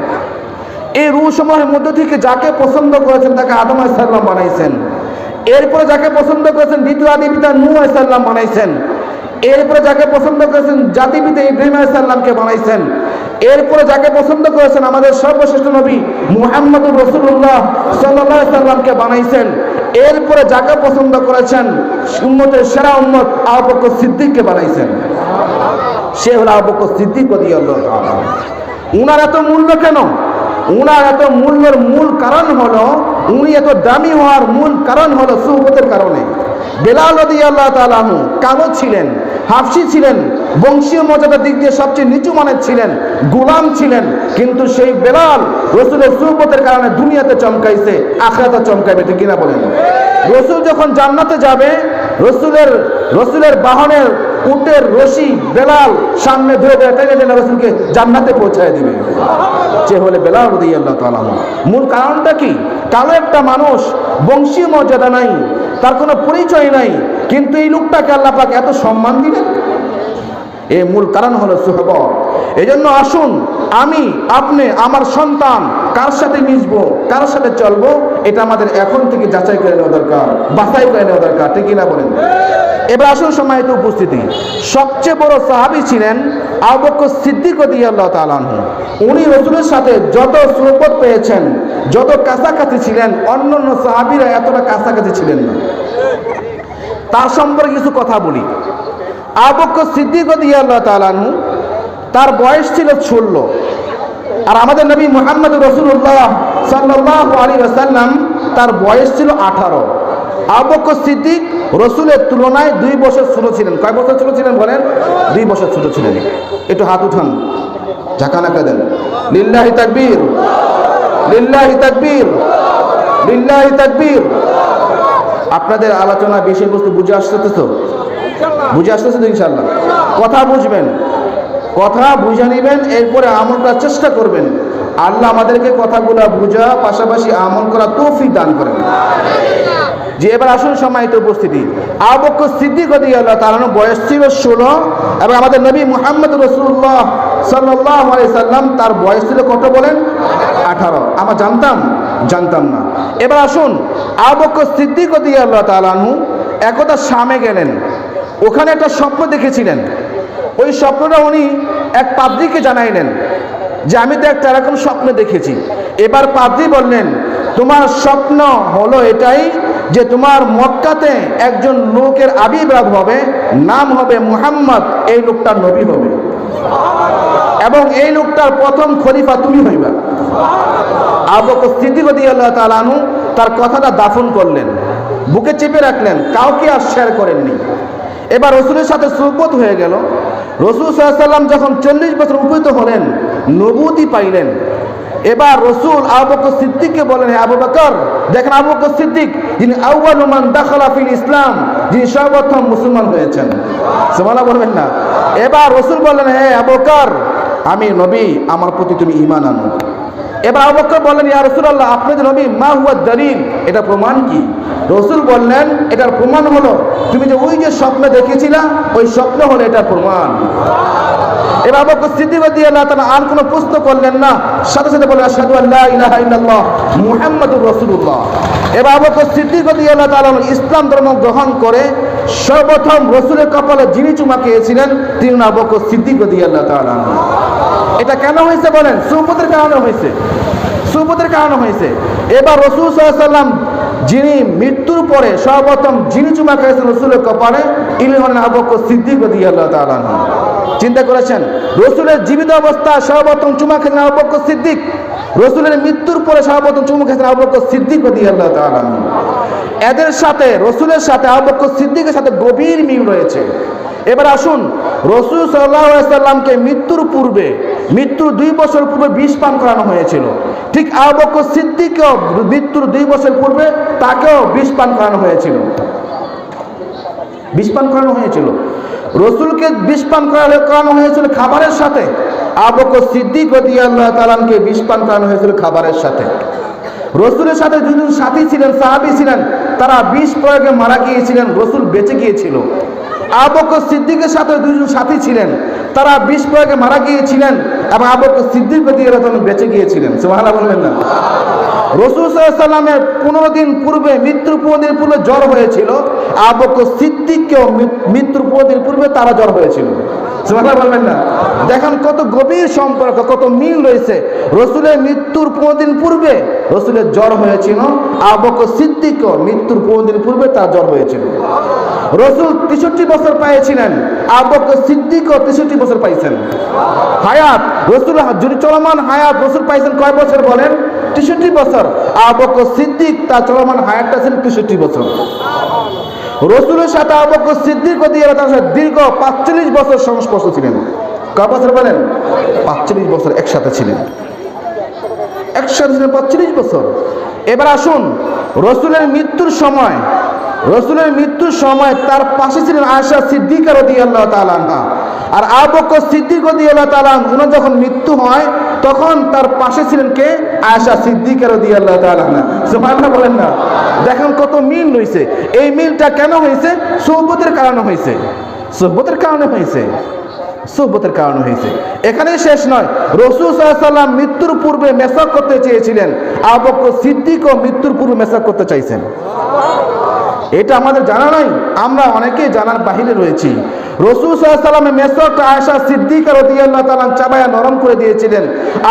এই রূহ সমূহের মধ্য থেকে যাকে পছন্দ করেছেন তাকে আদম আলাইহিস সালাম বানাইছেন। এরপরে যাকে পছন্দ করেছেন দ্বিতীয় আদি পিতা নূহ আলাইহিস সালাম বানাইছেন। এরপরে যাকে পছন্দ করেছেন জাতি পিতা ইব্রাহিম আলাইহিস সালামকে বানাইছেন। এরপরে যাকে পছন্দ করেছেন আমাদের সর্বশ্রেষ্ঠ নবী মুহাম্মদুর রাসূলুল্লাহ সাল্লাল্লাহু আলাইহি সাল্লামকে বানাইছেন। এরপরে যাকে পছন্দ করেছেন উম্মতের সেরা উম্মত আবু বকর সিদ্দিককে বানাইছেন। সে হলো আবু বকর সিদ্দিক রাদিয়াল্লাহু তাআলা। উনার এত মূল্য কেন? উনার এত মূল্যের মূল কারণ হলো, উনি এত দামি হওয়ার মূল কারণ হলো সুহবতের কারণে। বেলাল রাদিয়াল্লাহু তাআলা আনহু কালো ছিলেন, হাফসি ছিলেন, বংশীয় মর্যাদার দিক দিয়ে সবচেয়ে নিচু মানের ছিলেন, গোলাম ছিলেন। কিন্তু সেই বেলাল রাসূলের সুহবতের কারণে দুনিয়াতে চমকাইছে, আখিরাতে চমকাইবে, ঠিক কিনা বলেন? রাসূল যখন জান্নাতে যাবে, রাসূলের বাহনের উটের রশি বেলাল সামনে ধরে টেনে টেনে রাসূলকে জান্নাতে পৌঁছায় দিবে। সে হলে বেলাল রাদিয়াল্লাহু তাআলা। মূল কারণটা কি? কালো একটা মানুষ, বংশীয় মর্যাদা নাই, তার কোনো পরিচয় নাই, কিন্তু এই লোকটাকে আল্লাহ পাক এত সম্মান দিলেন। এর মূল কারণ হলো সুহবত। এজন্য আসুন, আমি, আপনি, আমার সন্তান কার সাথে মিশবো, কার সাথে চলবো, এটা আমাদের এখন থেকে যাচাই করে নেওয়া দরকার, বাছাই করে নেওয়া দরকার, ঠিক কিনা বলেন? এবার আসুন সম্মানিত উপস্থিতি, সবচেয়ে বড় সাহাবী ছিলেন আবু বকর সিদ্দিক রাদিয়াল্লাহু তাআলা আনহু। উনি রাসূলের সাথে যত সুহবত পেয়েছেন, যত কাছাকাছি ছিলেন, অন্যান্য সাহাবীরা এতটা কাছাকাছি ছিলেন না। তার সম্পর্কে কিছু কথা বলি। আবু বকর সিদ্দিক রাদিয়াল্লাহু তাআলা আনহু, তার বয়স ছিল 16, আর আমাদের নবী মুহাম্মদ রাসূলুল্লাহ সাল্লাল্লাহু আলাইহি ওয়াসাল্লাম তার বয়স ছিল 18। আবু বকর সিদ্দিক রাসূলের তুলনায় 2 বছর ছোট ছিলেন। কয় বছর ছোট ছিলেন বলেন? 2 বছর ছোট ছিলেন। একটু হাত উঠান, ঝাঁকানাকা দেন। লিল্লাহি তাকবীর, লিল্লাহি তাকবীর। লিল্লাহি তাকবীর। আপনাদের আলোচনা বিষয়বস্তু বুঝে আসতেছে তো? বুঝে আসতেছে তো ইনশাআল্লাহ? কথা বুঝবেন, কথা বুঝে নেবেন, এরপরে আমল করার চেষ্টা করবেন। আল্লাহ আমাদেরকে কথাগুলো বুঝা পাশাপাশি আমল করা তৌফিক দান করেন। যে এবার আসুন সম্মানিত উপস্থিতি, আবু বকর সিদ্দিক রাদিয়াল্লাহু তাআলা বয়স ছিল 16 এবং আমাদের নবী মুহাম্মদ রাসূলুল্লাহ সাল্লাল্লাহু আলাইহি সাল্লাম তার বয়স ছিল কত বলেন? 18। আমরা জানতাম না। এবার আসুন, আবু বকর সিদ্দিক রাদিয়াল্লাহু তাআলা একদা শামে গেলেন, ওখানে একটা স্বপ্ন দেখেছিলেন। ওই স্বপ্নটা উনি এক পাদ্রীকে জানাইলেন যে আমি তো একটা এরকম স্বপ্ন দেখেছি। এবার পাদ্রী বললেন, তোমার স্বপ্ন হলো এটাই যে তোমার মক্কাতে একজন লোকের আবির্ভাব হবে, নাম হবে মুহাম্মদ, এই লোকটার নবী হবে এবং এই লোকটার প্রথম খলিফা তুমি হইবা। আবু বকর সিদ্দিক রাদিয়াল্লাহু তাআলা আনহু তার কথাটা দাফন করলেন, বুকে চেপে রাখলেন, কাউকে আর শেয়ার করেননি। এবার রসুলের সাথে সুহবত হয়ে গেল। রসুল সাল্লাল্লাহু আলাইহি ওয়াসাল্লাম যখন 40 বছর উপনীত হলেন, নবুয়তি পাইলেন। এবার রসুল আবু বকর সিদ্দিককে বলেন, হে আবু বকর, দেখেন আবু বকর সিদ্দিক যিনি আউয়ালু মান দাখালা ফিল ইসলাম, যিনি সর্বপ্রথম মুসলমান হয়েছেন। সুবহানাল্লাহ বলবেন না? এবার রসুল বললেন, হে আবু বকর, আমি নবী, আমার প্রতি তুমি ঈমান আনো। এবার আবু বকর বললেন, ইয়া রাসূলুল্লাহ, আপনি যে নবী, মা হুয়া দলিল, এটা প্রমাণ কি? রসুল বললেন, এটার প্রমাণ হলো তুমি যে ওই যে স্বপ্ন দেখেছিলা, ওই স্বপ্ন হলো এটার প্রমাণ। এবার আবু বকর সিদ্দিক রাদিয়াল্লাহু তাআলা আর কোনো প্রশ্ন করলেন না, সাথে সাথে বললেন, আশহাদু আল্লা ইলাহা ইল্লাল্লাহ মুহাম্মাদুর রাসূলুল্লাহ। এবার আবু বকর সিদ্দিক রাদিয়াল্লাহু তাআলা ইসলাম ধর্ম গ্রহণ করে সর্বপ্রথম রসুলের কপালে যিনি চুমা খেয়েছিলেন তিনি আবু বকর সিদ্দিক রাদিয়াল্লাহু তাআলা। এটা কেন হয়েছে বলেন? সুহবতের কারণে হয়েছে, সুহবতের কারণে হয়েছে। এবার রসুল সাল্লাল্লাহু আলাইহি ওয়াসাল্লাম যিনি মৃত্যুর পরে সর্বপ্রথম যিনি চুমা খেয়েছেন রসুলের কপালে, ইনি হলেন আবু বকর সিদ্দিক রাদিয়াল্লাহু তাআলা। চিন্তা করেছেন, রসুলের জীবিত অবস্থায় সর্বপ্রথম চুমা খেয়েছেন আবু বকর সিদ্দিক, রসুলের মৃত্যুর পরে সর্বপ্রথম চুমা খেয়েছেন আবু বকর সিদ্দিক রাদিয়াল্লাহু তাআলা। এদের সাথে, রসুলের সাথে আবু বকর সিদ্দিকের সাথে গভীর মিল রয়েছে। এবার আসুন, রসুল সাল্লাল্লাহু আলাইহি ওয়াসাল্লামকে মৃত্যুর পূর্বে, মৃত্যুর 2 বছর পূর্বে বিষ পান করানো হয়েছিল। ঠিক আবু বকর সিদ্দিককেও মৃত্যুর 2 বছর পূর্বে তাকেও বিষ পান করানো হয়েছিল, বিষ পান করানো হয়েছিল। রসুলকে বিষ পান করানো হয়েছিল খাবারের সাথে, আবু বকর সিদ্দিক রাদিয়াল্লাহু তাআলাকে বিষ পান করানো হয়েছিল খাবারের সাথে। রসুলের সাথে দুজন সাথী ছিলেন, সাহাবী ছিলেন, তারা বিষ প্রয়োগে মারা গিয়েছিলেন, রসুল বেঁচে গিয়েছিল। আবু বকর সিদ্দিকের সাথে দুজন সাথী ছিলেন, তারা বিষ প্রয়োগে মারা গিয়েছিলেন এবং আবু বকর সিদ্দিক রাদিয়াল্লাহু তাআলা বেঁচে গিয়েছিলেন। সুবহানাল্লাহ বলবেন না? রসুল সাল্লাল্লাহু আলাইহি ওয়াসাল্লামের 15 দিন পূর্বে, মৃত্যুর 15 দিন পূর্বে জ্বর হয়েছিল, আবু বকর সিদ্দিককেও মৃত্যুর 15 দিন পূর্বে তারা জ্বর হয়েছিল। সুবহানাল্লাহ বলবেন না? দেখেন কত গভীর সম্পর্ক, কত মিল রয়েছে। রসুলের মৃত্যুর 15 দিন পূর্বে রসুলের জ্বর হয়েছিল, আবু বকর সিদ্দিকও মৃত্যুর 15 দিন পূর্বে তার জ্বর হয়েছিল। রসুল 63 বছর পাইছিলেন, আবু বকর সিদ্দিকও 63 বছর পাইছেন। হায়াত রসুল, যদি চলমান হায়াত রসুল পাইছেন কয় বছর বলেন? 63 বছর। আবু বকর সিদ্দিক তার চলমান হায়াতটা ছিল 63 বছর। রসুলের সাথে আবু বকর সিদ্দিক রাদিয়াল্লাহু তাআলা দীর্ঘ 45 বছর সংস্পর্শ ছিলেন। কয় বছর বলেন? 45 বছর একসাথে ছিলেন, একসাথে ছিলেন 45 বছর। এবার আসুন, রসুলের মৃত্যুর সময়, রসুলের মৃত্যুর সময় তার পাশে ছিলেন আয়েশা সিদ্দিকা রাদিয়াল্লাহু তাআলা আনহা। আর আবু বকর সিদ্দিক রাদিয়াল্লাহু তাআলা উনার যখন মৃত্যু হয় তখন তার পাশে ছিলেন কে? আয়েশা সিদ্দিকা রাদিয়াল্লাহু তাআলা আনহা। সুবহানাল্লাহ বলেন না? দেখেন কত মিল রয়েছে। এই মিলটা কেন হয়েছে? সুহবতের কারণে হয়েছে, সুহবতের কারণে হয়েছে, সুহবতের কারণে হয়েছে। এখানেই শেষ নয়, রসুল সাল্লাল্লাহু আলাইহি ওয়াসাল্লাম মৃত্যুর পূর্বে মেসাক করতে চেয়েছিলেন, আবু বকর সিদ্দিকও মৃত্যুর পূর্বে মেসাক করতে চাইছেন। এটা আমাদের জানা নাই, আমরা অনেকেই জানার বাহিরে রয়েছি। রসুল সাল্লাল্লাহু আলাইহি ওয়াসাল্লামের মেসাকটা আয়েশা সিদ্দিকা রাদিয়াল্লাহু তাআলা চাবায়া নরম করে দিয়েছিলেন।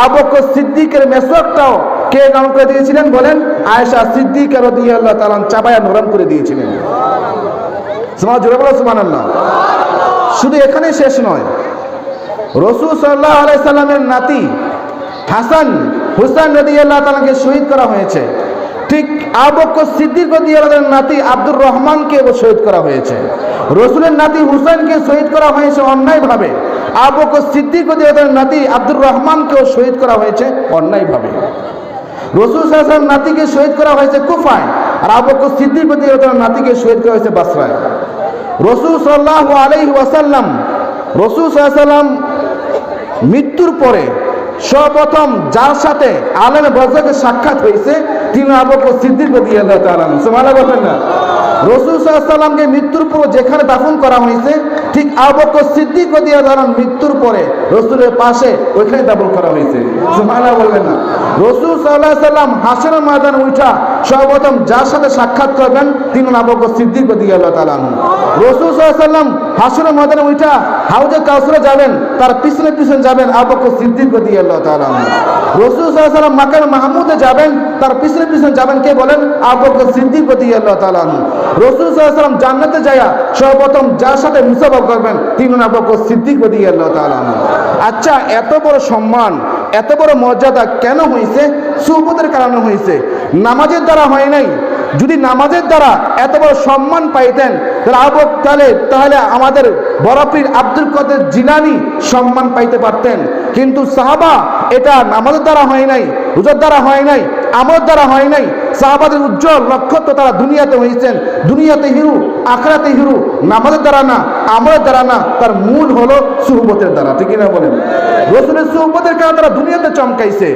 আবু বকর সিদ্দিকের মেসাকটাও কে নরম করে দিয়েছিলেন বলেন? আয়েশা সিদ্দিকা রাদিয়াল্লাহু তাআলা চাবায়া নরম করে দিয়েছিলেন। সুবহানাল্লাহ, জোরে বলো সুবহানাল্লাহ। শুধু এখানে শেষ নয়, রসুল সাল্লাল্লাহু আলাইহি সাল্লামের নাতি হাসান হুসাইন রাদিয়াল্লাহু তাআলাকে শহীদ করা হয়েছে। ঠিক আবু বকর সিদ্দিক রাদিয়াল্লাহু তাআলার নাতি আব্দুর রহমানকে শহীদ করা হয়েছে। রসুলের নাতি হুসাইনকে শহীদ করা হয়েছে অন্যায়ভাবে, আবু বকর সিদ্দিক রাদিয়াল্লাহু তাআলার নাতি আব্দুর রহমানকেও শহীদ করা হয়েছে অন্যায়ভাবে। রাসূল সাল্লাল্লাহু আলাইহি ওয়াসাল্লাম নাতিকে শহীদ করা হয়েছে কুফায়, আর আবু বকর সিদ্দিক রাদিয়াল্লাহু তাআলা নাতিকে শহীদ করা হয়েছে বাসরায়। রাসূল সাল্লাল্লাহু আলাইহি ওয়াসাল্লাম মৃত্যুর পরে সর্বপ্রথম যার সাথে আলেম বজরকে সাক্ষাৎ হয়েছে তিনি আবু বকর সিদ্দিক রাদিয়াল্লাহু তাআলা। সুবহানাল্লাহ বলবেন না? রাসূল সাল্লাল্লাহু আলাইহি ওয়াসাল্লামকে মৃত্যুর পর যেখানে দাফন করা হয়েছে ঠিক আবু বকর সিদ্দিক রাদিয়াল্লাহু তাআলার মৃত্যুর পরে রাসূলের পাশে ওইখানে দাফন করা হয়েছে। সুবহানাল্লাহ বলবেন না? রাসূল সাল্লাল্লাহু আলাইহি ওয়াসাল্লাম হাসরের ময়দানে উঠা সর্বপ্রথম যার সাথে সাক্ষাৎ করবেন তিনি আবু বকর সিদ্দিক রাদিয়াল্লাহু তাআলা। রাসূল সাল্লাল্লাহু আলাইহি ওয়াসাল্লাম হাসরের ময়দানে উঠা হাউজে কাউসারে যাবেন, তার পিছনে পিছনে যাবেন আবু বকর সিদ্দিক রাদিয়াল্লাহু তাআলা। রাসূল সাল্লাল্লাহু আলাইহি ওয়াসাল্লাম মাকাম মাহমুদে যাবেন, তার পিছনে পিছনে যাবেন কে বলেন? আবু বকর সিদ্দিক রাদিয়াল্লাহু তাআলা। রাসূল সাল্লাল্লাহু আলাইহি ওয়াসাল্লাম জান্নাতে যায়া সর্বপ্রথম যার সাথে মুসাফা করবেন তিনি আবু বকর সিদ্দিক রাদিয়াল্লাহু তাআলা। আচ্ছা, এত বড় সম্মান, এত বড় মর্যাদা কেন হয়েছে? সুহবতের কারণে হয়েছে, নামাজের দ্বারা হয় নাই। যদি নামাজের দ্বারা এত বড় সম্মান পাইতেন তাহলে আমাদের বড় পীর আব্দুল কাদের জিলানী সম্মান পাইতে পারতেন। কিন্তু সাহাবা এটা নামাজের দ্বারা হয় নাই, রোজার দ্বারা হয় নাই, আমলের দ্বারা হয় নাই। সাহাবাদের উজ্জ্বল নক্ষত্র তারা দুনিয়াতে হয়েছেন, দুনিয়াতে হিরু, আখিরাতে হিরু। নামাজের দ্বারা না, আমলের দ্বারা না, তার মূল হলো সুহবতের দ্বারা। ঠিক না বলেন? রাসূলের সুহবতের কারণে তারা দুনিয়াতে চমকাইছে।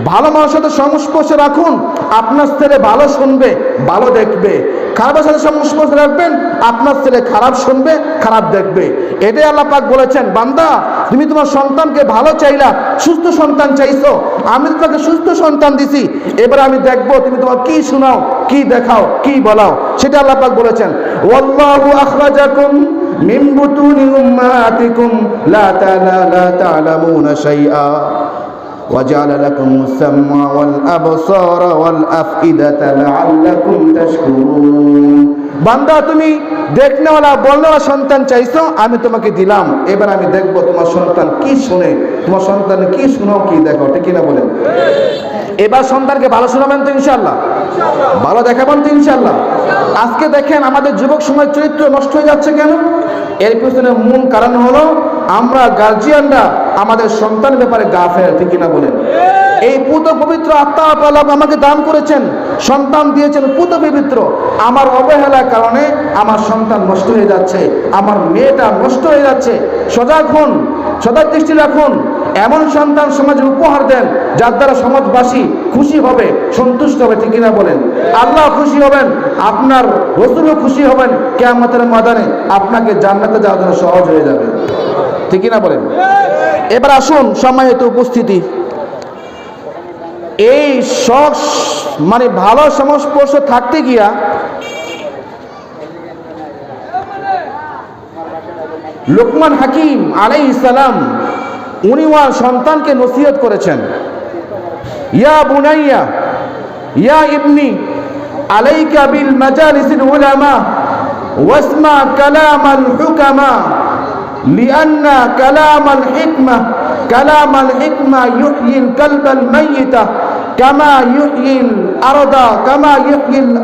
ভালো মানুষের সাথে সংস্পর্শে রাখুন, আপনার ছেলে ভালো শুনবে, ভালো দেখবে। খারাপের সাথে সংস্পর্শে রাখবেন, আপনার ছেলে খারাপ শুনবে, খারাপ দেখবে। এটাই আল্লাহ পাক বলেছেন, বান্দা তুমি তোমার সন্তানকে ভালো চাইলা, সুস্থ সন্তান চাইছো, আমি তোমাকে সুস্থ সন্তান দিছি, এবার আমি দেখবো তুমি তোমার কি শোনাও, কি দেখাও, কি বলাও। সেটা আল্লাহ পাক বলেছেন, ওয়াল্লাহু আখরাজাকুম মিন বুতুনি উম্মাহাতিকুম লা তা'লামুনা শাইআ وجعل لكم السمع والأبصار والأفئدة لعلكم تشكرون। বান্দা তুমি দেখনেওয়ালা বলনেওয়ালা সন্তান চাইছো, আমি তোমাকে দিলাম, এবার আমি দেখবো তোমার সন্তান কি শুনে, তোমার সন্তান কি শুনাও, কি দেখো। ঠিক কিনা বলেন? এবার সন্তানকে ভালো শোনাবেন তো ইনশাআল্লাহ, ভালো দেখাবেন তো ইনশাআল্লাহ। আজকে দেখেন আমাদের যুবক সমাজ চরিত্র নষ্ট হয়ে যাচ্ছে কেন? এর পিছনে মূল কারণ হলো আমরা গার্জিয়ানরা আমাদের সন্তানের ব্যাপারে গাফেল। ঠিক কিনা বলেন? এই পুত পবিত্র আত্মা আল্লাহ আমাকে দান করেছেন, সন্তান দিয়েছেন পুত পবিত্র। আমার অবহেলার কারণে আমার সন্তান নষ্ট হয়ে যাচ্ছে, আমার মেয়েটা নষ্ট হয়ে যাচ্ছে। সজাগ হন, সজাগ দৃষ্টি রাখুন। এমন সন্তান সমাজে উপহার দেন যার দ্বারা সমাজবাসী খুশি হবে, সন্তুষ্ট হবে। ঠিক কিনা বলেন? আল্লাহ খুশি হবেন, আপনার রাসূলও খুশি হবেন, কিয়ামতের ময়দানে আপনাকে জান্নাতে যাওয়ার জন্য সহজ হয়ে যাবে। ঠিক কিনা বলেন? এবার আসুন সম্মানিত উপস্থিতি, এই শখ ভালো সংস্পর্শ থাকতে গিয়া লুকমান হাকিম আলাইহিস সালাম উনি ওনার সন্তানকে নসিহত করেছেন, ইয়া বুনাইয়া ইয়া ইবনি আলাইকা বিল মাজালিসিল উলামা ওয়াসমা কালামাল হুকামা লিআন্না কালামাল হিকমা ইউহয়িল কালবাল মাইয়িতা কামা ইউহয়িল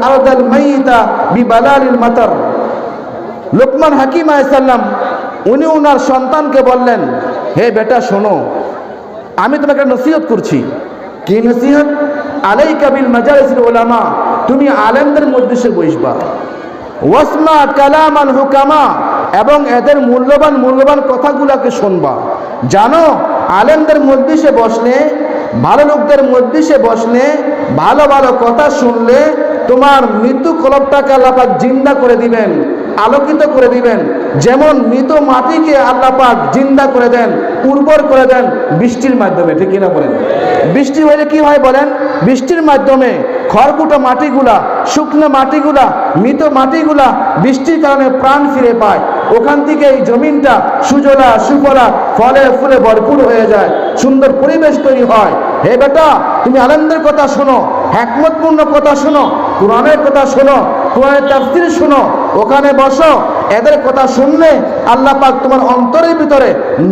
আরদাল মাইয়িতা বিবালালিল মাতার। লুকমান হাকিম আলাইহিস সালাম উনি ওনার সন্তানকে বললেন, হে বেটা শোনো, আমি তোমাকে নসিহত করছি। কি নসিহত? আলাইকা বিল মাজালিসিল উলামা, তুমি আলেমদের মজলিসে বসবা। ওয়াসমা কালামাল হুকামা, এবং এদের মূল্যবান কথাগুলোকে শুনবা। জানো আলেমদের মজলিসে বসলে, ভালো লোকদের মজলিসে বসলে, ভালো ভালো কথা শুনলে তোমার মৃত্যু কলবটাকে আল্লাহ পাক জিন্দা করে দিবেন, আলোকিত করে দিবেন। যেমন মৃত মাটিকে আল্লাহ পাক জিন্দা করে দেন, উর্বর করে দেন বৃষ্টির মাধ্যমে। ঠিক কিনা বলেন? বৃষ্টি হলে কি হয় বলেন? বৃষ্টির মাধ্যমে খড়কুটো মাটিগুলা, শুকনো মাটিগুলা, মৃত মাটিগুলা বৃষ্টির কারণে প্রাণ ফিরে পায়। ওখান থেকে এই জমিনটা সুজলা সুফলা, ফলে ফুলে ভরপুর হয়ে যায়, সুন্দর পরিবেশ তৈরি হয়। হে বেটা, তুমি আলেমদের কথা শোনো, হিকমতপূর্ণ কথা শোনো, কোরআনের কথা শোনো, কোরআনের তাফসীর শোনো, ওখানে বসো। এদের কথা শুনলে আল্লাহ পাক তোমার অন্তরের ভিতরে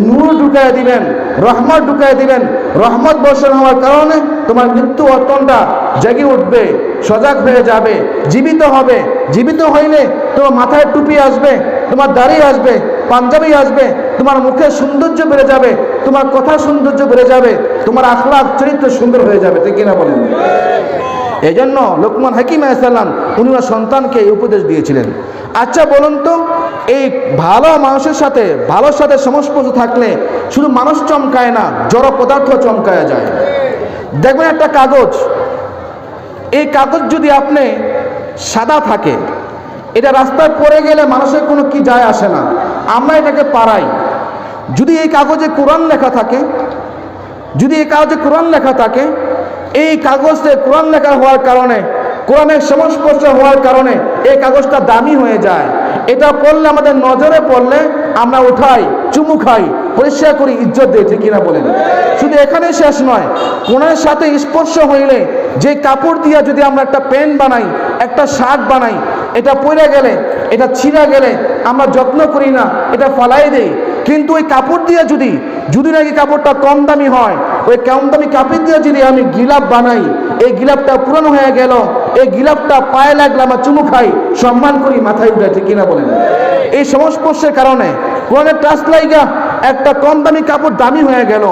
নূর ঢুকায় দিবেন, রহমত ঢুকায় দিবেন। রহমত বর্ষণ হওয়ার কারণে তোমার মৃত্যু অর্থনটা জেগে উঠবে, সজাগ হয়ে যাবে, জীবিত হবে। জীবিত হইলে তোমার মাথায় টুপি আসবে, তোমার দাড়ি আসবে, পাঞ্জাবি আসবে, তোমার মুখে সৌন্দর্য বেড়ে যাবে, তোমার কথা সৌন্দর্য বেড়ে যাবে, তোমার আখলাক চরিত্র সুন্দর হয়ে যাবে, ঠিক কিনা বলেন? এই জন্য লোকমান হাকিম আলাইহিস সালাম উনি ওনার সন্তানকে এই উপদেশ দিয়েছিলেন। আচ্ছা বলুন তো, এই ভালো মানুষের সাথে ভালোর সাথে সংস্পর্শ থাকলে শুধু মানুষ চমকায় না, জড় পদার্থ চমকায় যায়। দেখবেন একটা কাগজ, এই কাগজ যদি আপনি সাদা থাকে, এটা রাস্তায় পড়ে গেলে মানুষের কোনো কি যায় আসে না, আমরা এটাকে পাড়াই। যদি এই কাগজে কোরআন লেখা থাকে, যদি এই কাগজে কোরআন লেখা থাকে, এই কাগজে কোরআন লেখা হওয়ার কারণে, কোরআনের সংস্পর্শ হওয়ার কারণে এই কাগজটা দামি হয়ে যায়। এটা পড়লে, আমাদের নজরে পড়লে আমরা উঠাই, চুমু খাই, পরিষ্কার করি, ইজ্জত দিই, ঠিক কিনা বলেন? শুধু এখানে শেষ নয়, কোরআনের সাথে স্পর্শ হইলে যে কাপড় দিয়ে যদি আমরা একটা প্যান্ট বানাই, একটা শার্ট বানাই, এটা পরে গেলে, এটা ছিঁড়া গেলে আমরা যত্ন করি না, এটা ফালাই দেই। কিন্তু ওই কাপড় দিয়ে যদি নাকি কাপড়টা কম দামি হয়, ওই কম দামি কাপড় দিয়ে যদি আমি গিলাপ বানাই, এই গিলাপটা পুরনো হয়ে গেল, এই গিলাপটা পায়ে লাগলে আমরা চুমু খাই, সম্মান করি, মাথায় উঠে, ঠিক কিনা বলেন? এই সংস্পর্শের কারণে কোরআনের টাচ লাইগা একটা কম দামি কাপড় দামি হয়ে গেল,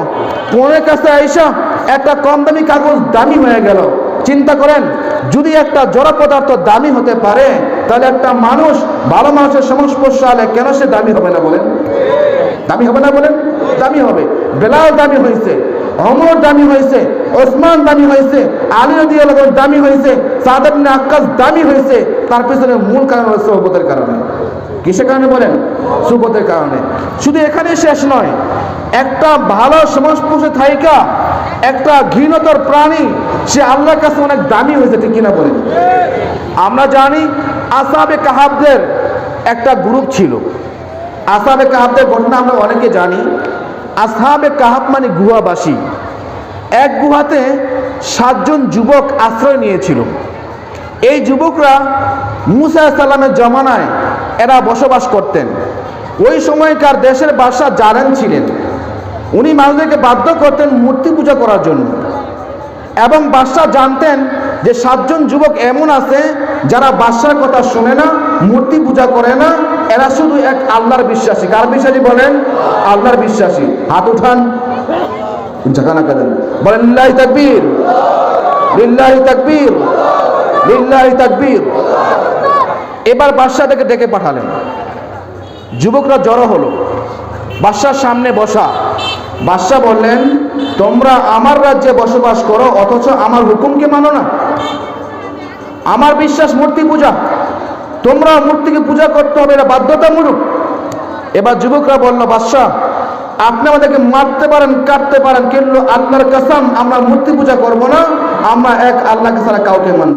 কোরআনের কাছে আইসা একটা কম দামি কাগজ দামি হয়ে গেল। চিন্তা করেন, যদি একটা জড় পদার্থ দামি হতে পারে, তাহলে একটা মানুষ, ভালো মানুষের সংস্পর্শ হলে কেন সে দামি হবে না বলেন? দামি হবে না বলেন? দামি হবে। বেলাল দামি হয়েছে, ওমর দামি হয়েছে, ওসমান দামি হয়েছে, আলী রাদিয়াল্লাহু আনহু দামি হয়েছে, সাদ ইবনে আক্কাস দামি হয়েছে। তার পিছনে মূল কারণ হচ্ছে সুহবতের কারণে। কিসের কারণে বলেন? সুহবতের কারণে। শুধু এখানে শেষ নয়, একটা ভালো সংস্পর্শে থাইকা একটা ঘৃণতর প্রাণী সে আল্লাহর কাছে অনেক দামি হয়েছে, ঠিক কিনা বলেন? আমরা জানি আসহাবে কাহাফদের একটা গ্রুপ ছিল। আসহাবে কাহাফদের ঘটনা আমরা অনেকে জানি। আসহাবে কাহাফ মানে গুহাবাসী। এক গুহাতে 7 জন যুবক আশ্রয় নিয়েছিল। এই যুবকরা মুসা আলাইহিস সালামের জমানায় এরা বসবাস করতেন। ওই সময়কার দেশের বাদশা জালেম ছিলেন। উনি মানুষদেরকে বাধ্য করতেন মূর্তি পূজা করার জন্য, এবং বাদশা জানতেন যে 7 জন যুবক এমন আছে যারা বাদশার কথা শোনে না, মূর্তি পূজা করে না, এরা শুধু এক আল্লাহর বিশ্বাসী। কার বিশ্বাসী বলেন? আল্লাহর বিশ্বাসী। হাত উঠান, ঝাঁকানা করেন, বলেন লিল্লাহি তাকবীর, লিল্লাহি তাকবীর, লিল্লাহি তাকবীর। এবার বাদশা থেকে ডেকে পাঠালেন। যুবকরা জড়ো হলো, বাদশার সামনে বসা। বাদশা বললেন, তোমরা আমার রাজ্যে বসবাস করো, অথচ আমার হুকুমকে মানো না। আমার বিশ্বাস মূর্তি পূজা, তোমরা মূর্তিকে পূজা করতে হবে, এটা বাধ্যতামূলক। এবার যুবকরা বলল, বাদশা আপনি আমাদেরকে মারতে পারেন, কাটতে পারেন, কিন্তু আল্লাহর কসম আমরা মূর্তি পূজা করব না, আমরা এক আল্লাহকে ছাড়া কাউকে মানব।